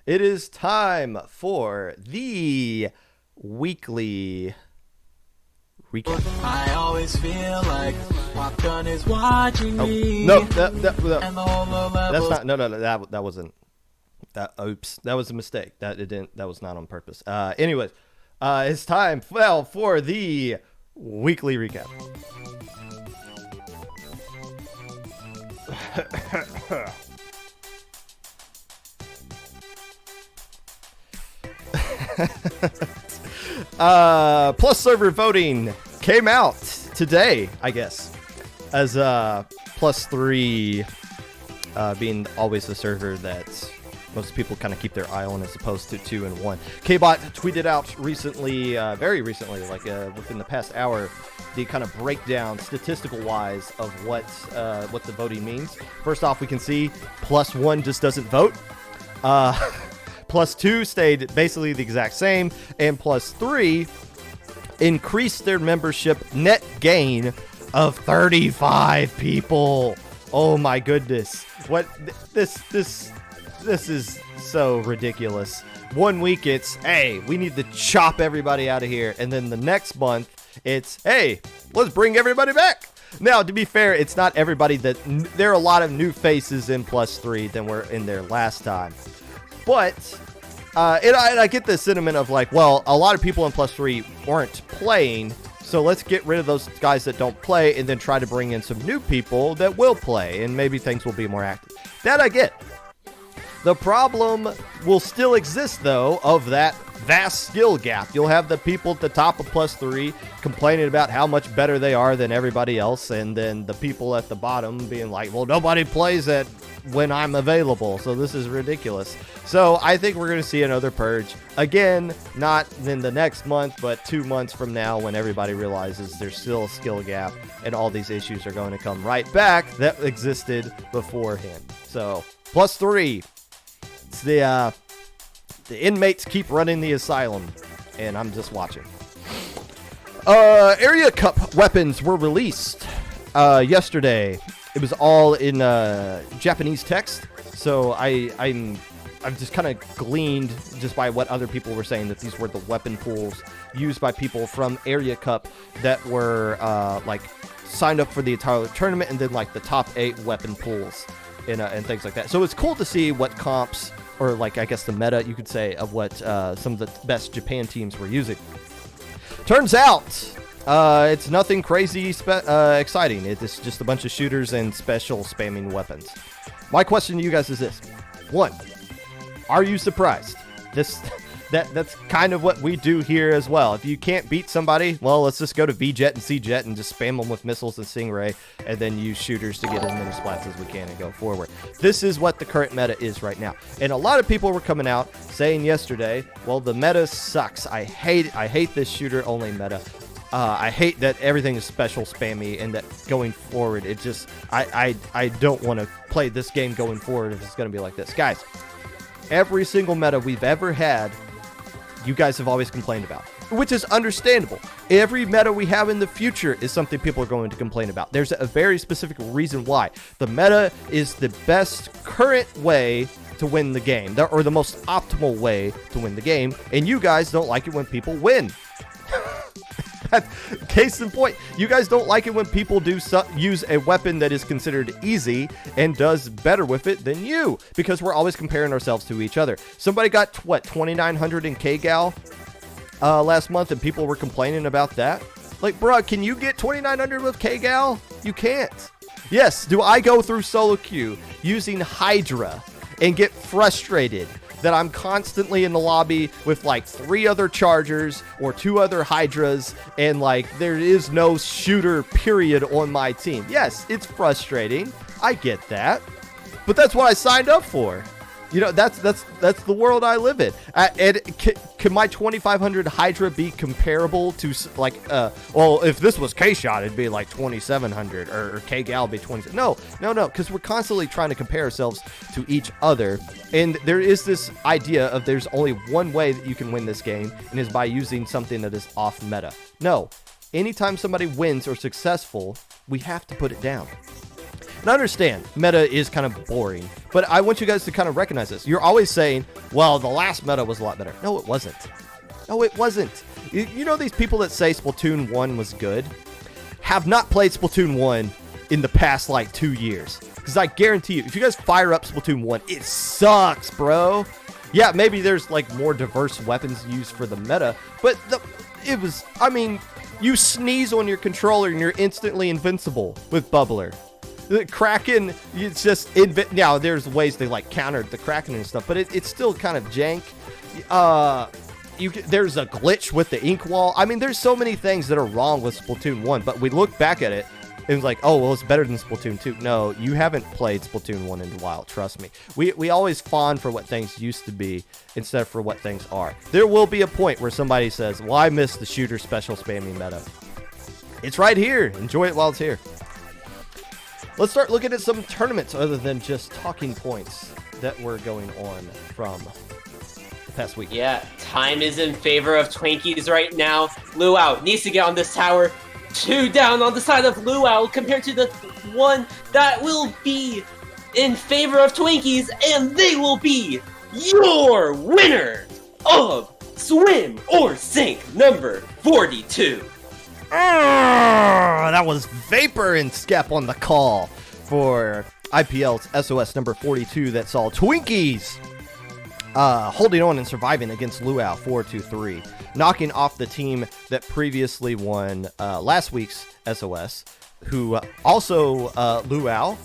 It is time for the weekly recap. I always feel like Popcast is watching me. No, that's not. No, that wasn't. Oops, that was a mistake. That was not on purpose. Anyways, it's time for the weekly recap. Plus server voting came out today, I guess, as plus 3 being always the server that most people kind of keep their eye on as opposed to 2 and 1. Kbot tweeted out recently, very recently, like within the past hour, the kind of breakdown statistical wise of what the voting means. First off, we can see plus 1 just doesn't vote. Plus 2 stayed basically the exact same, and Plus 3 increased their membership net gain of 35 people. Oh my goodness. What this is so ridiculous. 1 week it's, hey, we need to chop everybody out of here, and then the next month it's, hey, let's bring everybody back. Now, to be fair, it's not everybody there are a lot of new faces in Plus 3 than were in there last time. But I get the sentiment of like, well, a lot of people in Plus 3 weren't playing, so let's get rid of those guys that don't play and then try to bring in some new people that will play, and maybe things will be more active. That I get. The problem will still exist, though, of that vast skill gap. You'll have the people at the top of Plus 3 complaining about how much better they are than everybody else, and then the people at the bottom being like, well, nobody plays it when I'm available, so this is ridiculous. So I think we're going to see another purge. Again, not in the next month, but 2 months from now, when everybody realizes there's still a skill gap and all these issues are going to come right back that existed beforehand. So, Plus 3. It's the inmates keep running the asylum, and I'm just watching. Area Cup weapons were released yesterday. It was all in Japanese text, so I've just kind of gleaned just by what other people were saying that these were the weapon pools used by people from Area Cup that were like signed up for the entire tournament, and then like the top 8 weapon pools and things like that. So it's cool to see what comps, or like I guess the meta you could say, of what some of the best Japan teams were using. Turns out it's nothing crazy exciting. It's just a bunch of shooters and special spamming weapons. My question to you guys is this: 1, are you surprised? That's kind of what we do here as well. If you can't beat somebody, well, let's just go to V-Jet and C-Jet and just spam them with missiles and Stingray, and then use shooters to get as many splats as we can and go forward. This is what the current meta is right now. And a lot of people were coming out saying yesterday, well, the meta sucks. I hate this shooter-only meta. I hate that everything is special spammy, and that going forward, it just, I don't want to play this game going forward if it's going to be like this. Guys, every single meta we've ever had, you guys have always complained about, which is understandable. Every meta we have in the future is something people are going to complain about. There's a very specific reason why. The meta is the best current way to win the game, or the most optimal way to win the game, and you guys don't like it when people win. Case in point, you guys don't like it when people use a weapon that is considered easy and does better with it than you, because we're always comparing ourselves to each other. Somebody got, 2,900 in K-Gal last month, and people were complaining about that. Like, bruh, can you get 2,900 with K-Gal? You can't. Yes, do I go through solo queue using Hydra and get frustrated that I'm constantly in the lobby with like 3 other chargers or 2 other Hydras, and like there is no shooter period on my team? Yes, it's frustrating. I get that. But that's what I signed up for. You know, that's the world I live in. And can my 2,500 Hydra be comparable to like, well, if this was K-Shot, it'd be like 2,700, or K-Gal be 20. No, because we're constantly trying to compare ourselves to each other. And there is this idea of there's only one way that you can win this game, and is by using something that is off meta. No, anytime somebody wins or successful, we have to put it down. And I understand, meta is kind of boring, but I want you guys to kind of recognize this. You're always saying, well, the last meta was a lot better. No, it wasn't. No, it wasn't. You know, these people that say Splatoon 1 was good have not played Splatoon 1 in the past, like, 2 years. Because I guarantee you, if you guys fire up Splatoon 1, it sucks, bro. Yeah, maybe there's, like, more diverse weapons used for the meta, but it was, I mean, you sneeze on your controller and you're instantly invincible with Bubbler. The Kraken, it's just, now there's ways they like counter the Kraken and stuff, but it's still kind of jank. There's a glitch with the ink wall. I mean, there's so many things that are wrong with Splatoon 1, but we look back at it and it's like, oh, well, it's better than Splatoon 2. No, you haven't played Splatoon 1 in a while, trust me. We always fawn for what things used to be instead of for what things are. There will be a point where somebody says, well, I missed the shooter special spamming meta. It's right here. Enjoy it while it's here. Let's start looking at some tournaments other than just talking points that were going on from past week. Yeah, time is in favor of Twinkies right now. Luau needs to get on this tower. 2 down on the side of Luau compared to the 1 that will be in favor of Twinkies, and they will be your winner of Swim or Sink number 42. That was Vapor and Skep on the call for IPL's SOS number 42 that saw Twinkies holding on and surviving against Luau 4-3, knocking off the team that previously won last week's SOS, who also Luau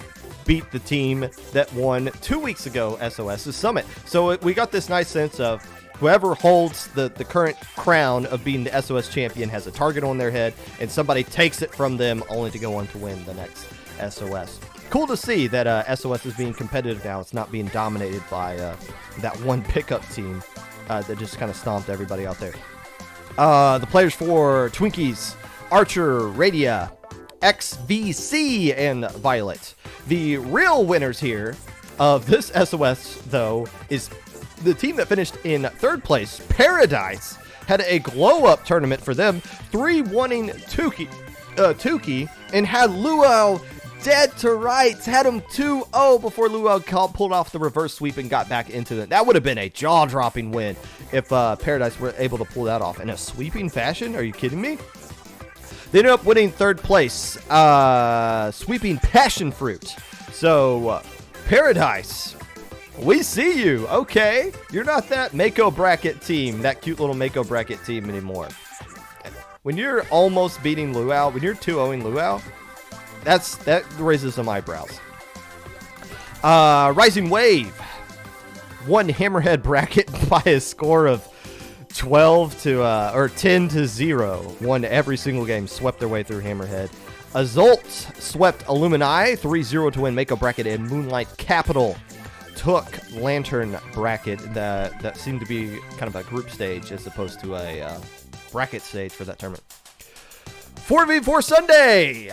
beat the team that won 2 weeks ago SOS's Summit. So we got this nice sense of whoever holds the current crown of being the SOS champion has a target on their head, and somebody takes it from them only to go on to win the next SOS. Cool to see that SOS is being competitive now. It's not being dominated by that one pickup team that just kind of stomped everybody out there. The players for Twinkies, Archer, Radia, XVC, and Violet. The real winners here of this SOS, though, is the team that finished in 3rd place, Paradise, had a glow-up tournament for them, 3-1-ing Tukey, and had Luau dead to rights, had him 2-0 before Luau pulled off the reverse sweep and got back into it. That would have been a jaw-dropping win if Paradise were able to pull that off in a sweeping fashion. Are you kidding me? They ended up winning 3rd place, sweeping Passion Fruit. So, Paradise, we see you. Okay, you're not that Mako bracket team, that cute little Mako bracket team anymore. When you're almost beating Luau, when you're 2-0ing Luau, that raises some eyebrows. Rising Wave won Hammerhead bracket by a score of 10-0. Won every single game, swept their way through Hammerhead. Azult swept Illumini 3-0 to win Mako bracket, and Moonlight Capital took Lantern bracket. That seemed to be kind of a group stage as opposed to a bracket stage for that tournament. 4v4 Sunday!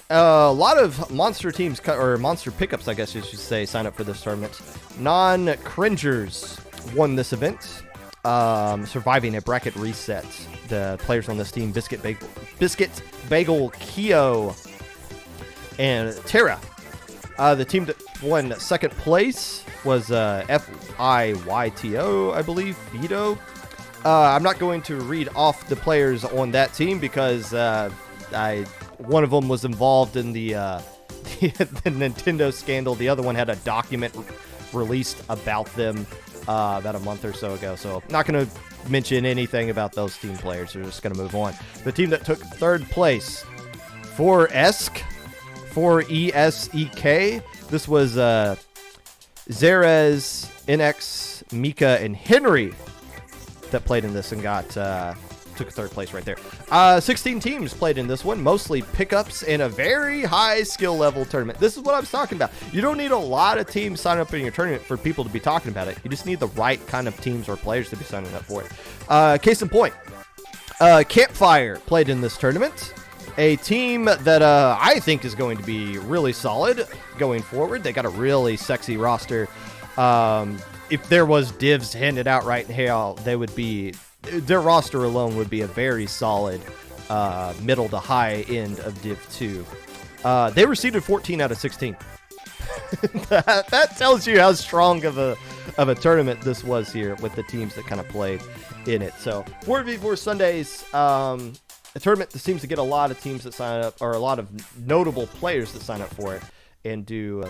A lot of monster teams, or monster pickups, I guess you should say, sign up for this tournament. Non-cringers won this event, surviving a bracket reset. The players on this team, Biscuit, Bagel, Keo, and Terra. The team that won 2nd place was FIYTO, I believe, Vito. I'm not going to read off the players on that team because one of them was involved in the Nintendo scandal. The other one had a document released about them about a month or so ago. So I'm not going to mention anything about those team players. We're just going to move on. The team that took 3rd place for ESK, this was Zerez, NX, Mika, and Henry that played in this and took 3rd place right there. 16 teams played in this one, mostly pickups and a very high skill level tournament. This is what I was talking about. You don't need a lot of teams signing up in your tournament for people to be talking about it. You just need the right kind of teams or players to be signing up for it. Case in point, Campfire played in this tournament. A team that I think is going to be really solid going forward. They got a really sexy roster. If there was divs handed out right now, their roster alone would be a very solid middle to high end of Div 2. They were seeded 14 out of 16. that tells you how strong of a tournament this was here with the teams that kind of played in it. So 4v4 Sundays, a tournament that seems to get a lot of teams that sign up, or a lot of notable players that sign up for it and do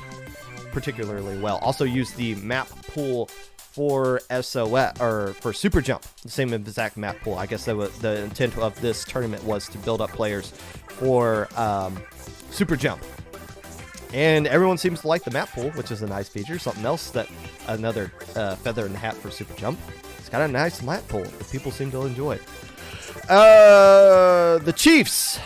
particularly well. Also use the map pool for SOS, or for Superjump, the same exact map pool. I guess the intent of this tournament was to build up players for Superjump. And everyone seems to like the map pool, which is a nice feature. Something else another feather in the hat for Superjump. It's got a nice map pool that people seem to enjoy. The Chiefs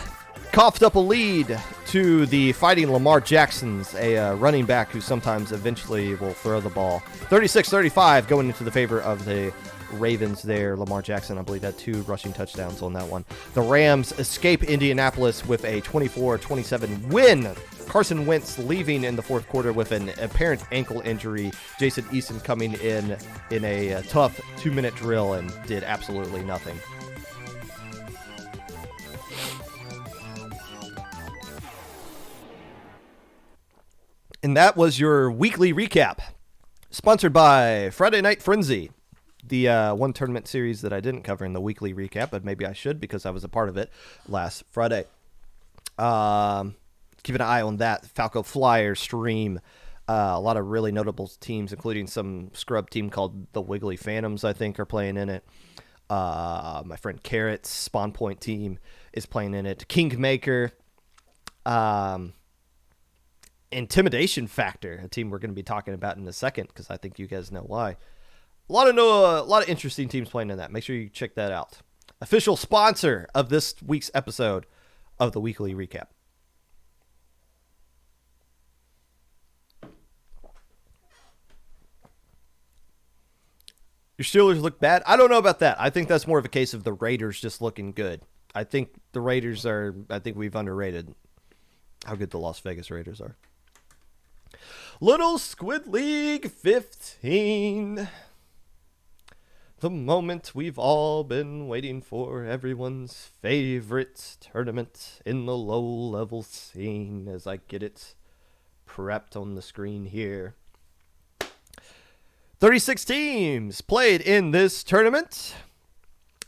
coughed up a lead to the Fighting Lamar Jacksons, a running back who sometimes eventually will throw the ball. 36-35 going into the favor of the Ravens there. Lamar Jackson, I believe, had 2 rushing touchdowns on that one. The Rams escape Indianapolis with a 24-27 win Carson Wentz leaving in the fourth quarter with an apparent ankle injury. Jason Eason coming in a tough 2-minute drill and did absolutely nothing. And that was your weekly recap, sponsored by Friday Night Frenzy, the one tournament series that I didn't cover in the weekly recap, but maybe I should because I was a part of it last Friday. Keep an eye on that Falco Flyer stream. A lot of really notable teams, including some scrub team called the Wiggly Phantoms, I think, are playing in it. My friend Carrot's Spawn Point team is playing in it. Kingmaker. Intimidation Factor, a team we're going to be talking about in a second because I think you guys know why. A lot of interesting teams playing in that. Make sure you check that out. Official sponsor of this week's episode of the Weekly Recap. Your Steelers look bad? I don't know about that. I think that's more of a case of the Raiders just looking good. I think we've underrated how good the Las Vegas Raiders are. Little Squid League 15. The moment we've all been waiting for, everyone's favorite tournament in the low-level scene, as I get it prepped on the screen here. 36 teams played in this tournament.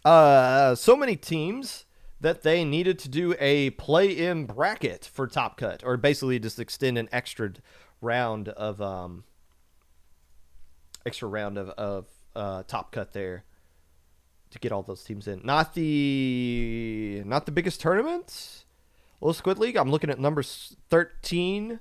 So many teams that they needed to do a play-in bracket for Top Cut, or basically just extend an extra round of Top Cut there to get all those teams in. Not the biggest tournament. Little Squid League. I'm looking at number 13.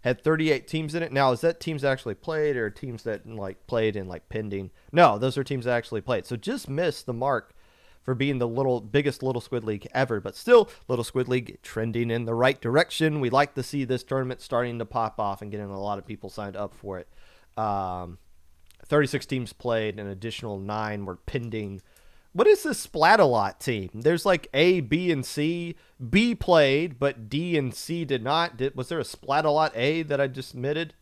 Had 38 teams in it. Now, is that teams that actually played or teams that played in pending? No, those are teams that actually played. So just missed the mark for being the biggest Little Squid League ever. But still, Little Squid League trending in the right direction. We like to see this tournament starting to pop off and getting a lot of people signed up for it. 36 teams played, an additional 9 were pending. What is this Splat-A-Lot team? There's A, B, and C. B played, but D and C did not. Was there a Splat-A-Lot A that I just omitted?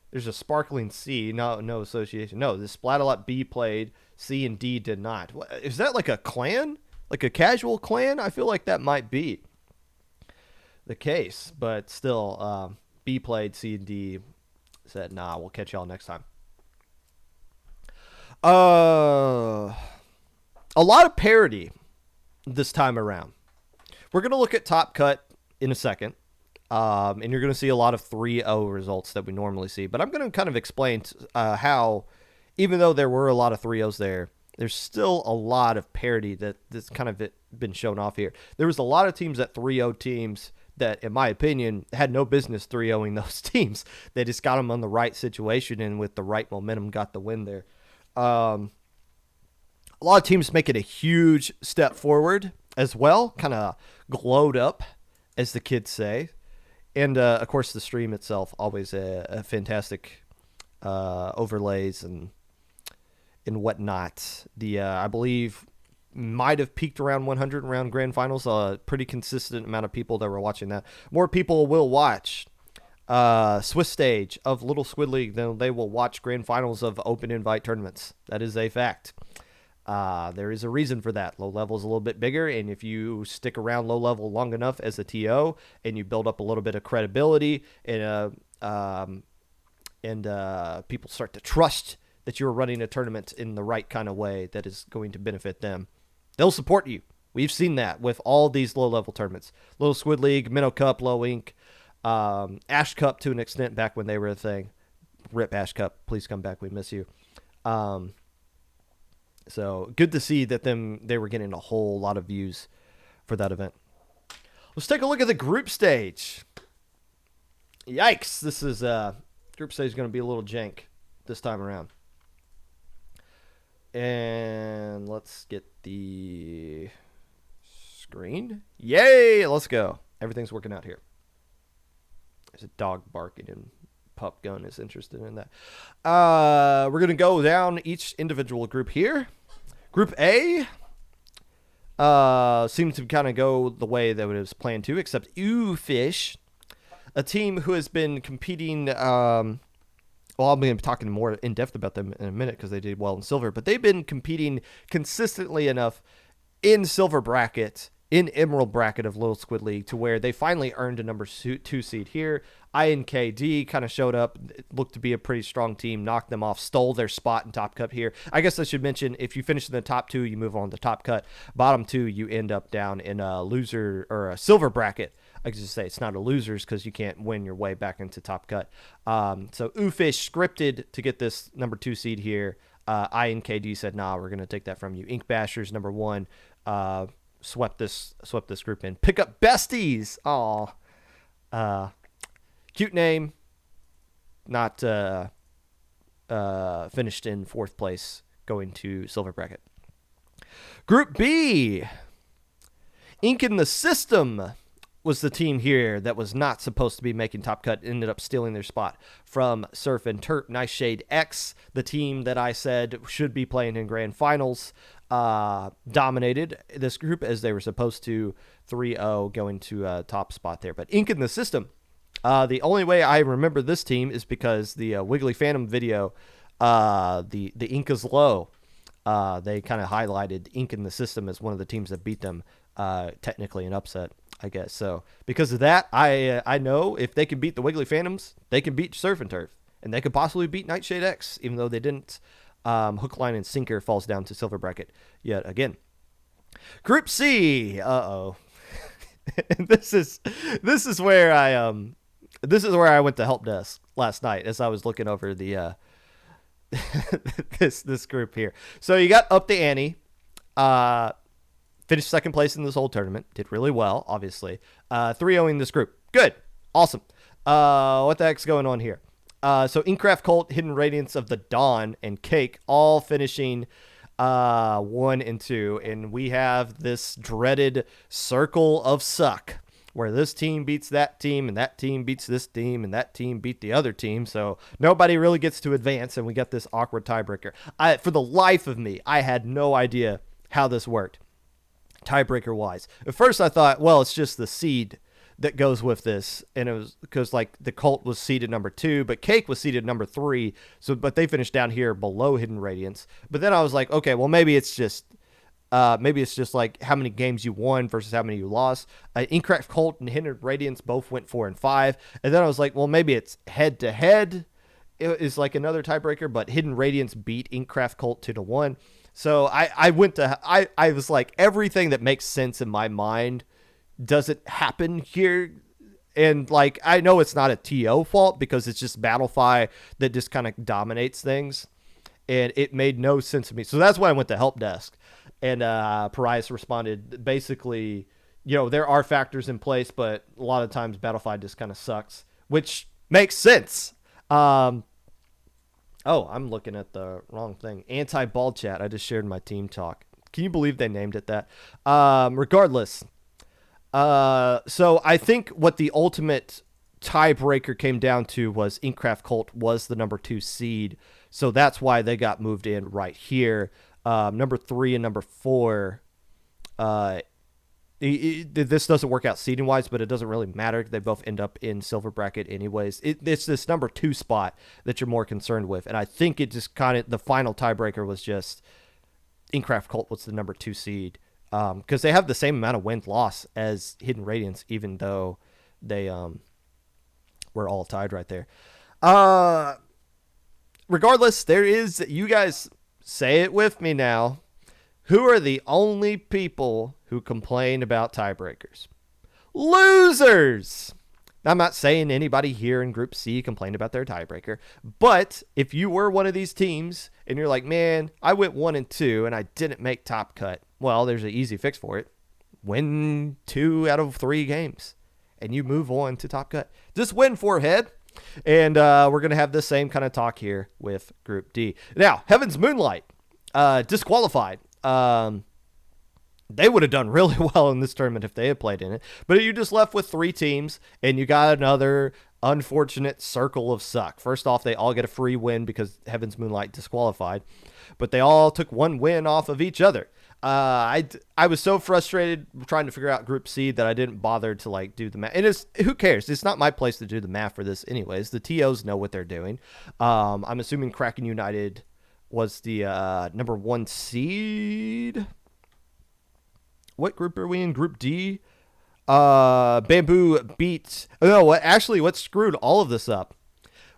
There's a Sparkling C. No association. No, the Splat-A-Lot B played. C and D did not. Is that a clan? Like a casual clan? I feel like that might be the case. But still, B played, C and D said, nah, we'll catch y'all next time. A lot of parity this time around. We're going to look at Top Cut in a second, and you're going to see a lot of 3-0 results that we normally see. But I'm going to kind of explain how, even though there were a lot of 3-0s there, there's still a lot of parity that's kind of been shown off here. There was a lot of teams that 3-0 teams that, in my opinion, had no business 3-0ing those teams. They just got them on the right situation and with the right momentum got the win there. A lot of teams making a huge step forward as well, kind of glowed up, as the kids say. And, of course, the stream itself, always a fantastic overlays and whatnot. I believe, might have peaked around 100 around Grand Finals. A pretty consistent amount of people that were watching that. More people will watch Swiss stage of Little Squid League than they will watch Grand Finals of open invite tournaments. That is a fact. There is a reason for that. Low level is a little bit bigger, and if you stick around low level long enough as a TO and you build up a little bit of credibility and people start to trust that you're running a tournament in the right kind of way that is going to benefit them, they'll support you. We've seen that with all these low level tournaments. Little Squid League, Minnow Cup, Low Ink, Ash Cup to an extent back when they were a thing. Rip Ash Cup, please come back, we miss you. So good to see that they were getting a whole lot of views for that event. Let's take a look at the group stage. Yikes, this is group stage is going to be a little jank this time around. And let's get the screen. Yay, let's go. Everything's working out here. There's a dog barking and Pup Gun is interested in that. We're going to go down each individual group here. Group A seemed to kind of go the way that it was planned to, except Fish a team who has been competing. Well, I'm going to be talking more in depth about them in a minute because they did well in silver, but they've been competing consistently enough in silver bracket, in emerald bracket of Little Squid League, to where they finally earned a number 2 seed here. INKD kind of showed up, looked to be a pretty strong team, knocked them off, stole their spot in Top Cut here. I guess I should mention, if you finish in the top 2, you move on to Top Cut. Bottom 2, you end up down in a loser or a silver bracket. I could just say it's not a losers because you can't win your way back into Top Cut. So Oofish scripted to get this number 2 seed here. INKD said, nah, we're going to take that from you. Ink Bashers, number 1, swept this group in. Pick Up Besties. Aw. Cute name. Not finished in 4th place, going to silver bracket. Group B. Ink in the System was the team here that was not supposed to be making Top Cut, ended up stealing their spot from Surf and Turp. Nightshade X, the team that I said should be playing in grand finals, dominated this group as they were supposed to, 3-0 going to top spot there. But Ink in the System, the only way I remember this team is because the Wiggly Phantom video, the Ink is Low, they kind of highlighted Ink in the System as one of the teams that beat them, technically an upset, I guess. So because of that, I know if they can beat the Wiggly Phantoms, they can beat Surf and Turf, and they could possibly beat Nightshade X, even though they didn't. Hook, line, and sinker falls down to silver bracket yet again. Group C. This is where I went to help desk last night as I was looking over the this group here. So you got Up the Ante. Finished 2nd place in this whole tournament. Did really well, obviously. 3-0ing this group. Good. Awesome. What the heck's going on here? So Inkcraft Cult, Hidden Radiance of the Dawn, and Cake all finishing 1 and 2. And we have this dreaded circle of suck where this team beats that team and that team beats this team and that team beat the other team. So nobody really gets to advance, and we got this awkward tiebreaker. For the life of me, I had no idea how this worked. Tiebreaker wise, at first I thought, well, it's just the seed that goes with this, and it was because like the Cult was seeded number 2, but Cake was seeded number 3, but they finished down here below Hidden Radiance. But then I was like, okay, well, maybe it's just like how many games you won versus how many you lost. Inkcraft Cult and Hidden Radiance both went 4 and 5, and then I was like, well, maybe it's head to head is like another tiebreaker, but Hidden Radiance beat Inkcraft Cult 2-1. So I was like, everything that makes sense in my mind doesn't happen here. And like, I know it's not a TO fault because it's just Battlefy that just kind of dominates things. And it made no sense to me. So that's why I went to help desk. And Parias responded, basically, there are factors in place, but a lot of times Battlefy just kind of sucks, which makes sense. Oh, I'm looking at the wrong thing. Anti-ball chat. I just shared my team talk. Can you believe they named it that? Regardless. So I think what the ultimate tiebreaker came down to was Inkcraft Cult was the number 2 seed. So that's why they got moved in right here. Number 3 and number 4. This doesn't work out seeding wise, but it doesn't really matter. They both end up in silver bracket anyways. It's this number 2 spot that you're more concerned with. And I think it just kind of, the final tiebreaker was just Inkcraft Cult was the number 2 seed. Because they have the same amount of win-loss as Hidden Radiance, even though they were all tied right there. Regardless, you guys say it with me now. Who are the only people who complain about tiebreakers? Losers! I'm not saying anybody here in Group C complained about their tiebreaker, but if you were one of these teams and you're like, man, I went 1 and 2 and I didn't make Top Cut, well, there's an easy fix for it. Win 2 out of 3 games and you move on to Top Cut. Just win 4 head. And we're going to have the same kind of talk here with Group D. Now, Heaven's Moonlight, disqualified. They would have done really well in this tournament if they had played in it. But you just left with 3 teams, and you got another unfortunate circle of suck. First off, they all get a free win because Heaven's Moonlight disqualified. But they all took 1 win off of each other. I was so frustrated trying to figure out Group C that I didn't bother to like do the math. And who cares? It's not my place to do the math for this, anyways. The TOs know what they're doing. I'm assuming Kraken United was the number 1 seed. What group are we in? Group D. Bamboo beat. Oh, no, what screwed all of this up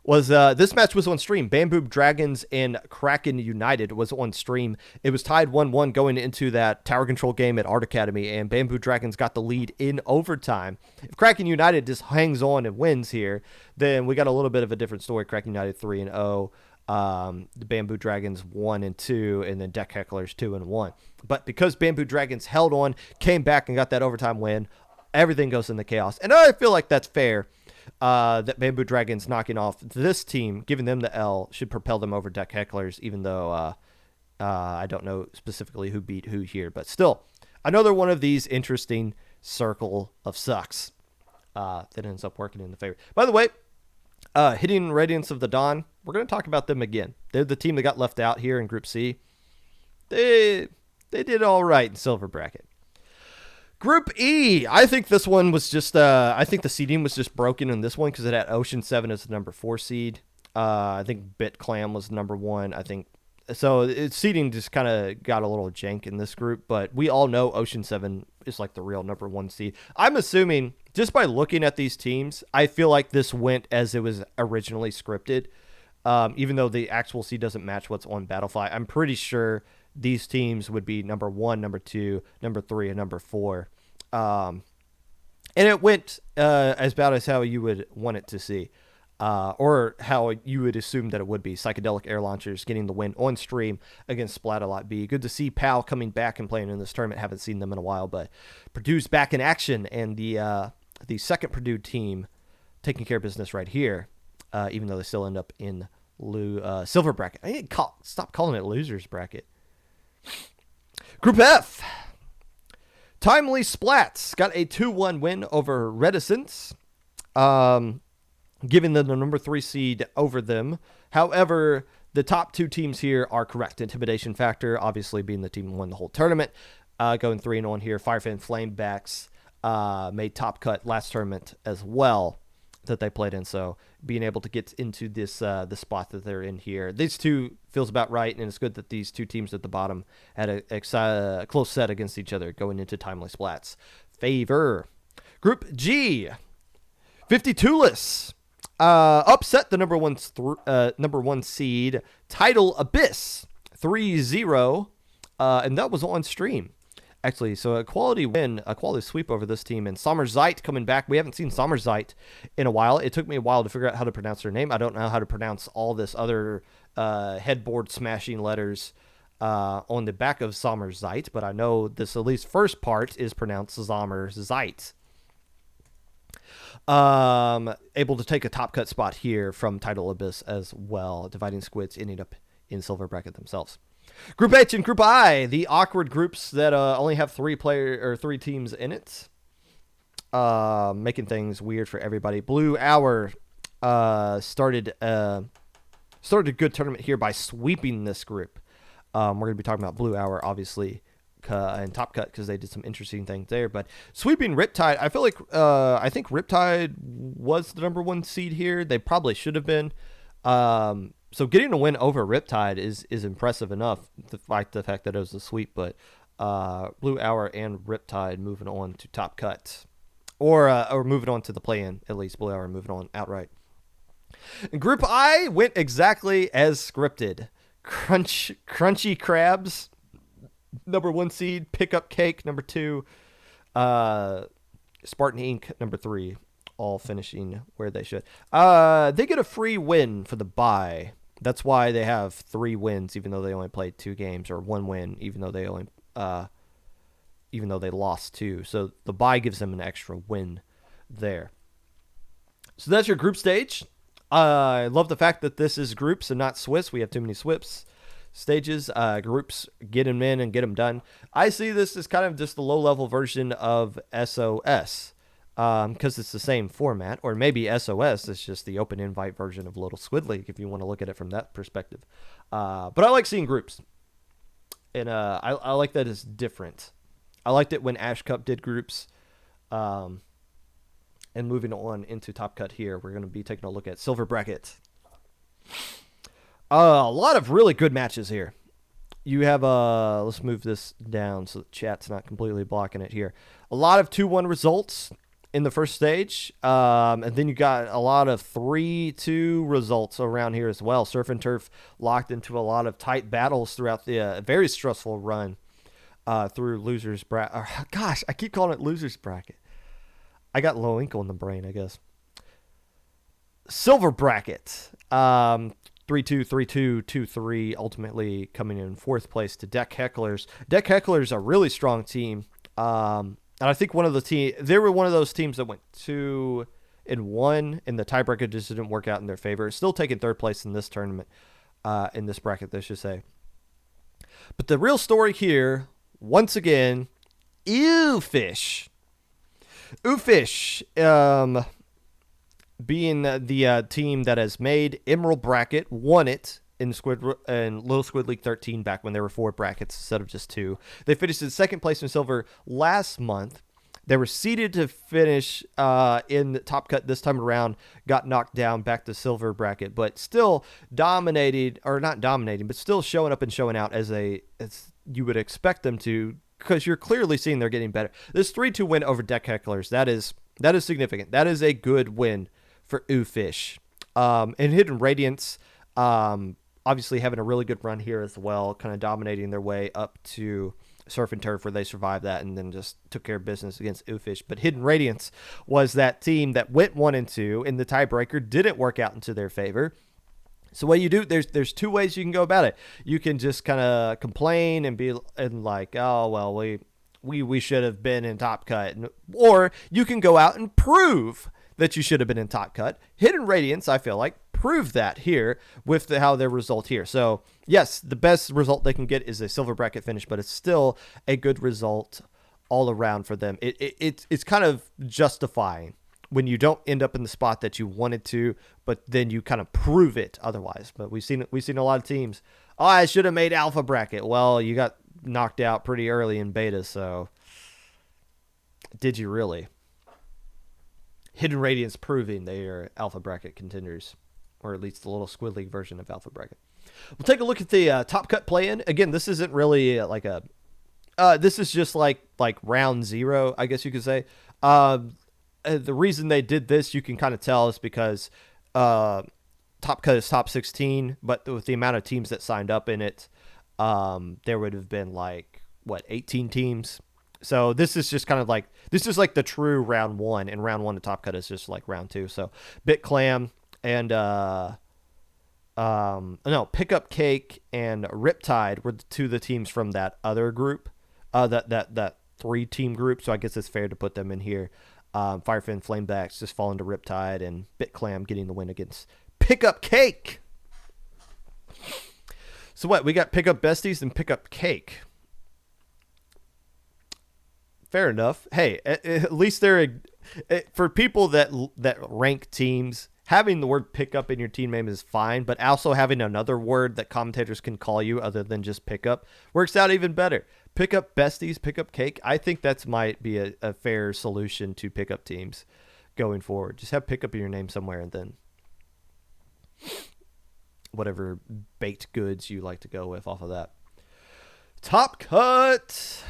was this match was on stream. Bamboo Dragons and Kraken United was on stream. It was tied 1-1 going into that tower control game at Art Academy, and Bamboo Dragons got the lead in overtime. If Kraken United just hangs on and wins here, then we got a little bit of a different story. Kraken United 3-0. The Bamboo Dragons 1-2, and then Deck Hecklers 2-1. But because Bamboo Dragons held on, came back and got that overtime win, everything goes into chaos. And I feel like that's fair. That Bamboo Dragons knocking off this team, giving them the L, should propel them over Deck Hecklers, even though I don't know specifically who beat who here. But still, another one of these interesting circle of sucks that ends up working in the favor. By the way, Hitting Radiance of the Dawn, we're going to talk about them again. They're the team that got left out here in Group C. They did all right in Silver Bracket. Group E, I think this one was just, I think the seeding was just broken in this one because it had Ocean 7 as the number 4 seed. I think BitClam was number 1. I think, so seeding just kind of got a little jank in this group, but we all know Ocean 7 is like the real number 1 seed. I'm assuming, just by looking at these teams, I feel like this went as it was originally scripted. Even though the actual seed doesn't match what's on Battlefy, I'm pretty sure these teams would be number 1, number 2, number 3, and number 4. And it went as bad as how you would want it to see, or how you would assume that it would be. Psychedelic Air Launchers getting the win on stream against Splat-A-Lot B. Good to see PAL coming back and playing in this tournament. Haven't seen them in a while, but Purdue's back in action, and the second Purdue team taking care of business right here, even though they still end up in Silver Bracket. I need to stop calling it Losers Bracket. Group F. Timely Splats got a 2-1 win over Reticence, giving them the number 3 seed over them. However, the top 2 teams here are correct. Intimidation Factor, obviously being the team who won the whole tournament, going 3-1 here. Firefan Flamebacks made top cut last tournament as well that they played in, so being able to get into this the spot that they're in here, these two feels about right, and it's good that these two teams at the bottom had a close set against each other going into Timely Splats favor. Group G, 52less upset the number one seed Tidal Abyss 3-0, and that was on stream. Actually, so a quality win, a quality sweep over this team, and Sommerzeit coming back. We haven't seen Sommerzeit in a while. It took me a while to figure out how to pronounce their name. I don't know how to pronounce all this other headboard smashing letters on the back of Sommerzeit, but I know this at least first part is pronounced Sommerzeit. Able to take a top cut spot here from Tidal Abyss as well. Dividing Squids ending up in Silver Bracket themselves. Group H and Group I, the awkward groups that only have 3 teams in it, making things weird for everybody. Blue Hour started a good tournament here by sweeping this group. We're going to be talking about Blue Hour, obviously, and Top Cut because they did some interesting things there. But sweeping Riptide, I feel like I think Riptide was the number 1 seed here. They probably should have been. So getting a win over Riptide is impressive enough, despite the fact that it was a sweep. But Blue Hour and Riptide moving on to Top Cut, or moving on to the play-in, at least. Blue Hour moving on outright. And Group I went exactly as scripted. Crunchy Crabs, number 1 seed. Pickup Cake, number 2. Spartan Inc., number 3. All finishing where they should. They get a free win for the bye. That's why they have 3 wins, even though they only played 2 games, or 1 win, even though they lost 2. So the bye gives them an extra win there. So that's your group stage. I love the fact that this is groups and not Swiss. We have too many Swiss stages. Groups, get them in and get them done. I see this as kind of just the low-level version of SOS. Because it's the same format, or maybe SOS is just the open invite version of Little Squid League, if you want to look at it from that perspective. But I like seeing groups. And I like that it's different. I liked it when Ash Cup did groups. And moving on into Top Cut here, we're going to be taking a look at Silver Bracket. A lot of really good matches here. You have let's move this down so the chat's not completely blocking it here. A lot of 2-1 results in the first stage, and then you got a lot of 3-2 results around here as well. Surf and Turf locked into a lot of tight battles throughout the very stressful run through losers bracket. Gosh, I keep calling it losers bracket. I got low ankle in the brain, I guess. Silver bracket. 3-2, 3-2, 2-3, ultimately coming in fourth place to Deck Hecklers. Deck Hecklers, a really strong team. And I think they were one of those teams that went 2-1, and the tiebreaker just didn't work out in their favor. Still taking third place in this tournament, in this bracket, I should say. But the real story here, once again, Oofish. Oofish, being the team that has made Emerald Bracket, won it in Little Squid League 13 back when there were 4 brackets instead of just 2. They finished in second place in Silver last month. They were seeded to finish in the Top Cut this time around, got knocked down back to Silver Bracket, but still dominated, or not dominating, but still showing up and showing out as you would expect them to, because you're clearly seeing they're getting better. This 3-2 win over Deck Hecklers, that is significant. That is a good win for Oofish. And Hidden Radiance, obviously having a really good run here as well, kind of dominating their way up to Surf and Turf, where they survived that and then just took care of business against Oofish. But Hidden Radiance was that team that went 1-2, and the tiebreaker didn't work out into their favor. So what you do, there's 2 ways you can go about it. You can just kind of complain and be like, oh well, we should have been in Top Cut, or you can go out and prove that you should have been in Top Cut. Hidden Radiance, I feel like, proved that here with how their result here. So yes, the best result they can get is a Silver Bracket finish, but it's still a good result all around for them. It's kind of justifying when you don't end up in the spot that you wanted to, but then you kind of prove it otherwise. But we've seen a lot of teams, oh, I should have made Alpha Bracket. Well, you got knocked out pretty early in Beta, so did you really? Hidden Radiance proving they are Alpha Bracket contenders, or at least the Little Squid League version of Alpha Bracket. We'll take a look at the Top Cut play-in. Again, this isn't really like a... this is just like round 0, I guess you could say. The reason they did this, you can kind of tell, is because Top Cut is top 16, but with the amount of teams that signed up in it, there would have been 18 teams. So this is just kind of this is like the true round 1, and round 1 to Top Cut is just like round 2. So BitClam and Pickup Cake and Riptide were the teams from that other group, that 3-team group. So I guess it's fair to put them in here. Firefin Flamebacks just falling to Riptide, and BitClam getting the win against Pickup Cake. So what, we got Pickup Besties and Pickup Cake. Fair enough. Hey, at least for people that rank teams, having the word pickup in your team name is fine, but also having another word that commentators can call you other than just pickup works out even better. Pickup Besties, Pickup Cake. I think that might be a fair solution to pickup teams going forward. Just have pickup in your name somewhere, and then whatever baked goods you like to go with off of that. Top Cut.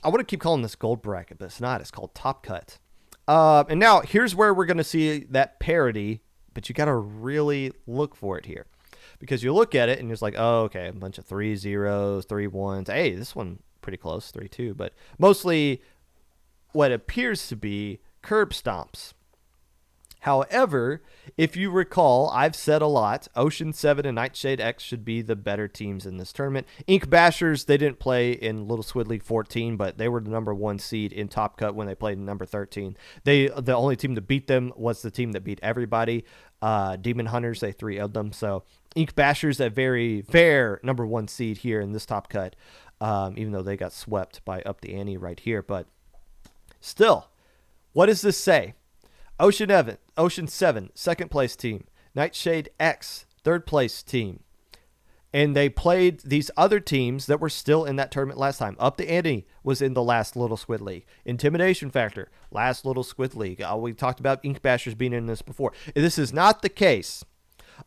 I want to keep calling this Gold Bracket, but it's not. It's called Top Cut. And now here's where we're going to see that parity, but you got to really look for it here, because you look at it and it's like, oh, okay, a bunch of 3-0s, 3-1s. Hey, this one pretty close, 3-2, but mostly what appears to be curb stomps. However, if you recall, I've said a lot, Ocean 7 and Nightshade X should be the better teams in this tournament. Ink Bashers, they didn't play in Little Squid League 14, but they were the number 1 seed in Top Cut when they played in number 13. The only team to beat them was the team that beat everybody. Demon Hunters, they 3-0'd them. So Ink Bashers, a very fair number 1 seed here in this Top Cut, even though they got swept by Up the Ante right here. But still, what does this say? Ocean 7, second place team. Nightshade X, third place team. And they played these other teams that were still in that tournament last time. Up the Ante was in the last Little Squid League. Intimidation Factor, last Little Squid League. We talked about Ink Bashers being in this before. This is not the case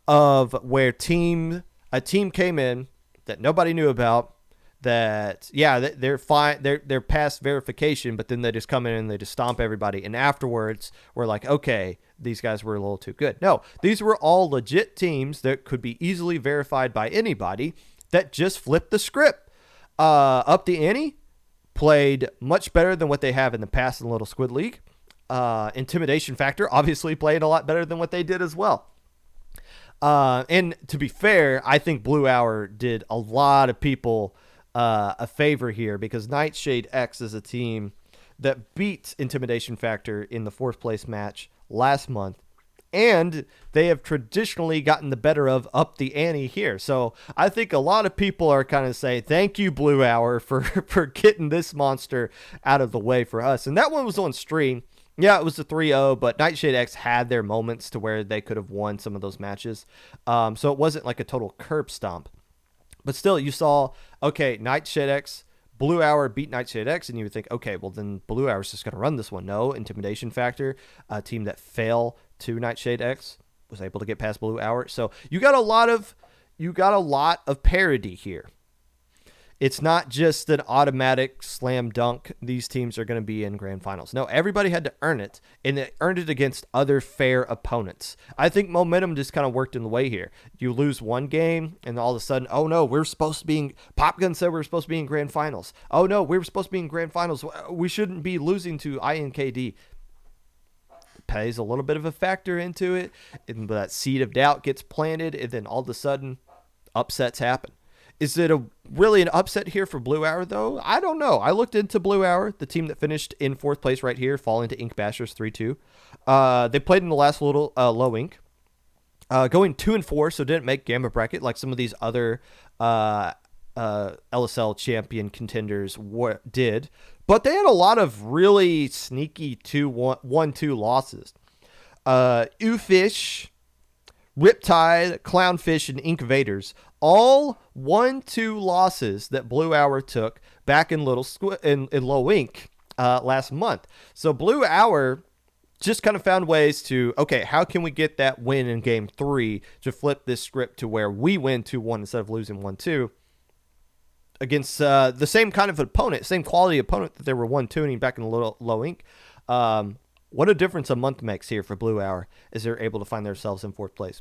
of where a team came in that nobody knew about, that they're fine, they're past verification, but then they just come in and they just stomp everybody, and afterwards we're like, okay, these guys were a little too good. No, these were all legit teams that could be easily verified by anybody that just flipped the script. Up the Ante played much better than what they have in the past in the Little Squid League. Intimidation Factor obviously played a lot better than what they did as well. And to be fair, I think Blue Hour did a lot of people a favor here, because Nightshade X is a team that beat Intimidation Factor in the 4th place match last month, and they have traditionally gotten the better of Up the Ante here. So I think a lot of people are kind of saying, thank you, Blue Hour, for getting this monster out of the way for us. And that one was on stream. Yeah, it was a 3-0, but Nightshade X had their moments to where they could have won some of those matches. So it wasn't like a total curb stomp. But still, you saw, okay, Nightshade X, Blue Hour beat Nightshade X, and you would think, okay, well, then Blue Hour's just going to run this one. No, Intimidation Factor, a team that fell to Nightshade X, was able to get past Blue Hour. So you got a lot of parity here. It's not just an automatic slam dunk, these teams are going to be in grand finals. No, everybody had to earn it, and they earned it against other fair opponents. I think momentum just kind of worked in the way here. You lose one game, and all of a sudden, oh no, we're supposed to be in, Popgun said we're supposed to be in grand finals. Oh no, we were supposed to be in grand finals. We shouldn't be losing to INKD. Plays a little bit of a factor into it, and that seed of doubt gets planted, and then all of a sudden, upsets happen. Is it really an upset here for Blue Hour, though? I don't know. I looked into Blue Hour, the team that finished in 4th place right here, falling to Ink Bashers 3-2. They played in the last little low ink, going 2-4, so didn't make Gamma Bracket like some of these other LSL champion contenders did. But they had a lot of really sneaky 1-2 losses. Oofish, Riptide, Clownfish, and Ink Vaders, all 1-2 losses that Blue Hour took back in Low Ink last month. So Blue Hour just kind of found ways to, okay, how can we get that win in game 3 to flip this script to where we win 2-1 instead of losing 1-2 against the same kind of opponent, same quality opponent that they were 1-2ing back in Low Ink. What a difference a month makes here for Blue Hour as they're able to find themselves in 4th place.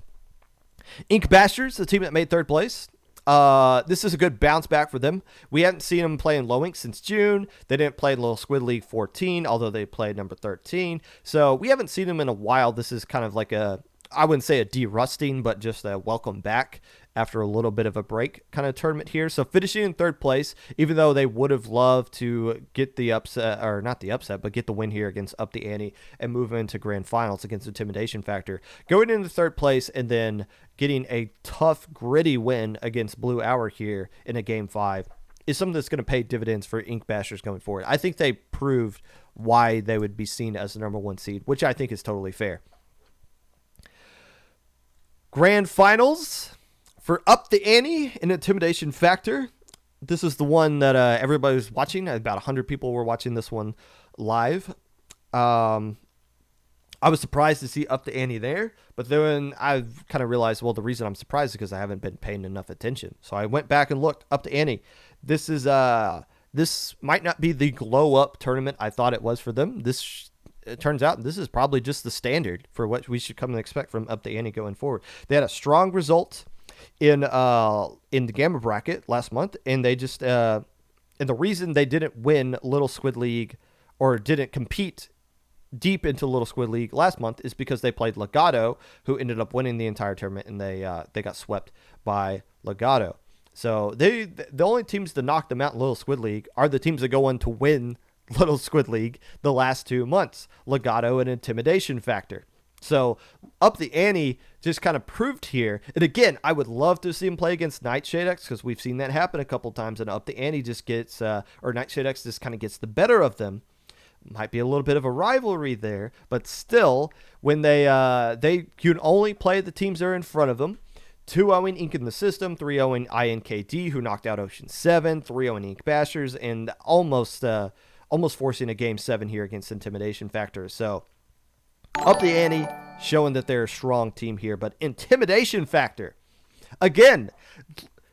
Ink Bashers, the team that made 3rd place. This is a good bounce back for them. We hadn't seen them play in Low Ink since June. They didn't play in Little Squid League 14, although they played number 13. So we haven't seen them in a while. This is kind of like I wouldn't say a de-rusting, but just a welcome back after a little bit of a break kind of tournament here. So finishing in 3rd place, even though they would have loved to get the upset, or not the upset, but get the win here against Up the Ante and move into grand finals against Intimidation Factor. Going into 3rd place and then getting a tough, gritty win against Blue Hour here in a game 5 is something that's going to pay dividends for Ink Bashers going forward. I think they proved why they would be seen as the number 1 seed, which I think is totally fair. Grand finals for Up the Ante and Intimidation Factor. This is the one that everybody was watching. About 100 people were watching this one live. I was surprised to see Up the Ante there, but then I kind of realized, well, the reason I'm surprised is because I haven't been paying enough attention. So I went back and looked. Up the Ante. This might not be the glow up tournament I thought it was for them. It turns out this is probably just the standard for what we should come and expect from Up the Ante going forward. They had a strong result in the Gamma Bracket last month, and they just and the reason they didn't win Little Squid League or didn't compete deep into Little Squid League last month is because they played Legato, who ended up winning the entire tournament, and they got swept by Legato. So the only teams to knock them out in Little Squid League are the teams that go on to win Little Squid League the last 2 months, Legato and Intimidation Factor. So Up the Ante just kind of proved here. And again, I would love to see him play against Nightshade X, because we've seen that happen a couple times, and Up the Ante just gets, or Nightshade X just kind of gets the better of them. Might be a little bit of a rivalry there, but still, when they can only play the teams that are in front of them. 2-0 Ink in the system, 3-0 INKD, who knocked out Ocean 7, 3-0 Ink Bashers, and almost forcing a Game 7 here against Intimidation Factor. So, up the ante, showing that they're a strong team here. But Intimidation Factor, again,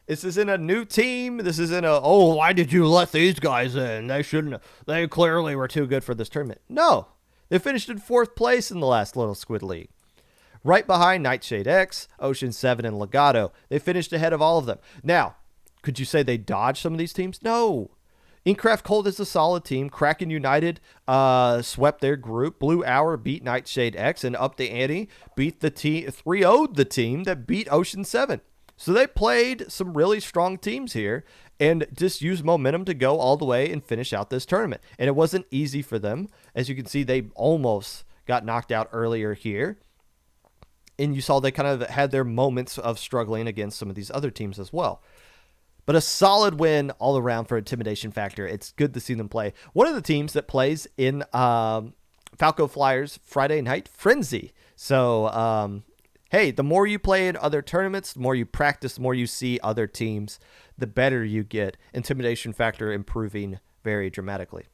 this isn't a new team. This isn't why did you let these guys in? They clearly were too good for this tournament. No, they finished in 4th place in the last Little Squid League. Right behind Nightshade X, Ocean 7, and Legato. They finished ahead of all of them. Now, could you say they dodged some of these teams? No. Inkcraft Cold is a solid team. Kraken United swept their group. Blue Hour beat Nightshade X, and Up the Ante beat the team 3-0'd the team that beat Ocean 7. So they played some really strong teams here and just used momentum to go all the way and finish out this tournament. And it wasn't easy for them. As you can see, they almost got knocked out earlier here. And you saw they kind of had their moments of struggling against some of these other teams as well. But a solid win all around for Intimidation Factor. It's good to see them play. One of the teams that plays in Falco Flyers Friday Night Frenzy. So, hey, the more you play in other tournaments, the more you practice, the more you see other teams, the better you get. Intimidation Factor improving very dramatically.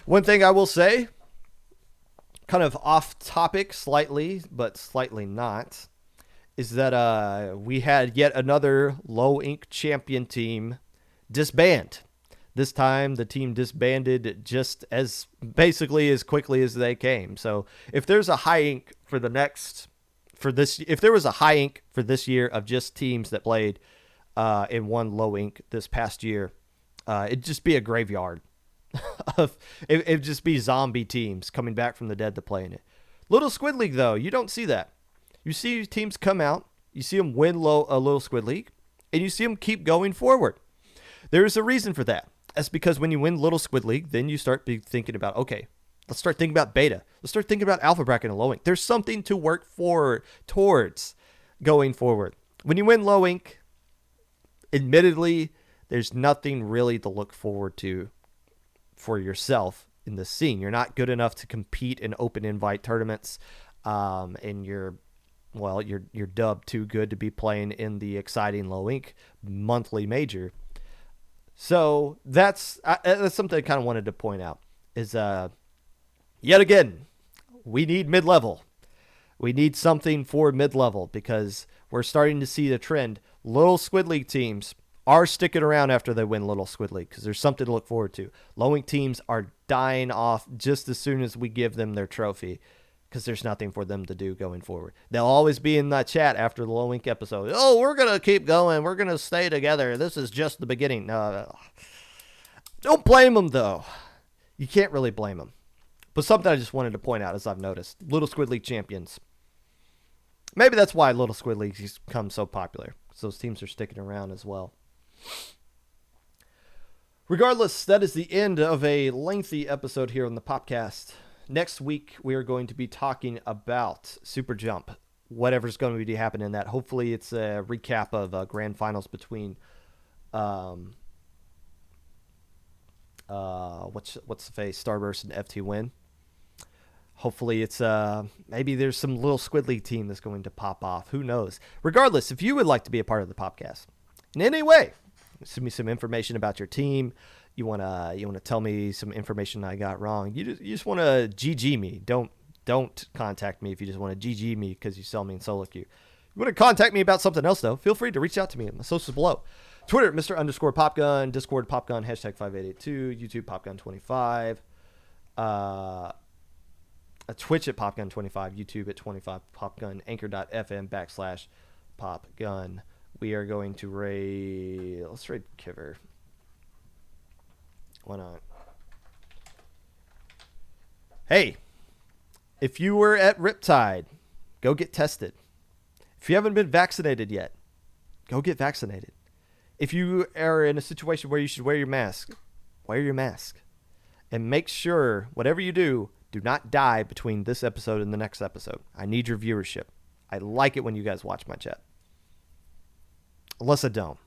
One thing I will say, kind of off topic slightly, but slightly not, is that we had yet another Low Ink champion team disband. This time the team disbanded just as basically as quickly as they came. So if there's a high ink for if there was a high ink for this year of just teams that played in one Low Ink this past year, it'd just be a graveyard. It'd just be zombie teams coming back from the dead to play in it. Little Squid League, though, you don't see that. You see teams come out, you see them win a Little Squid League, and you see them keep going forward. There's a reason for that. That's because when you win Little Squid League, then you start thinking about, okay, let's start thinking about beta. Let's start thinking about alpha bracket and Low Ink. There's something to work towards going forward. When you win Low Ink, admittedly, there's nothing really to look forward to for yourself in the scene. You're not good enough to compete in open invite tournaments, and you're dubbed too good to be playing in the exciting Low Ink monthly major. So that's something I kind of wanted to point out is yet again, we need mid-level. We need something for mid-level because we're starting to see the trend. Little Squid League teams are sticking around after they win Little Squid League because there's something to look forward to. Low Ink teams are dying off just as soon as we give them their trophy because there's nothing for them to do going forward. They'll always be in that chat after the Low Ink episode. Oh, we're going to keep going. We're going to stay together. This is just the beginning. Don't blame them, though. You can't really blame them. But something I just wanted to point out as I've noticed. Little Squid League champions. Maybe that's why Little Squid League has become so popular. Because those teams are sticking around as well. Regardless, that is the end of a lengthy episode here on the Popcast. Next week, we are going to be talking about Superjump, whatever's going to be happening in that. Hopefully, it's a recap of grand finals between what's the face, Starburst and FT Win. Hopefully, it's maybe there's some Little Squid League team that's going to pop off. Who knows? Regardless, if you would like to be a part of the Popcast in any way, send me some information about your team. You wanna tell me some information I got wrong. You just want to GG me. Don't contact me if you just want to GG me because you sell me in solo queue. If you want to contact me about something else though, feel free to reach out to me at my socials below. Twitter, Mr_Popgun, Discord, Popgun, #5882, YouTube, Popgun25, Twitch at Popgun25, YouTube at 25 Popgun, Anchor.fm/Popgun. We are going to let's raid Kiver. Why not? Hey, if you were at Riptide, go get tested. If you haven't been vaccinated yet, go get vaccinated. If you are in a situation where you should wear your mask, wear your mask. And make sure, whatever you do not die between this episode and the next episode. I need your viewership. I like it when you guys watch my chat. Unless I don't.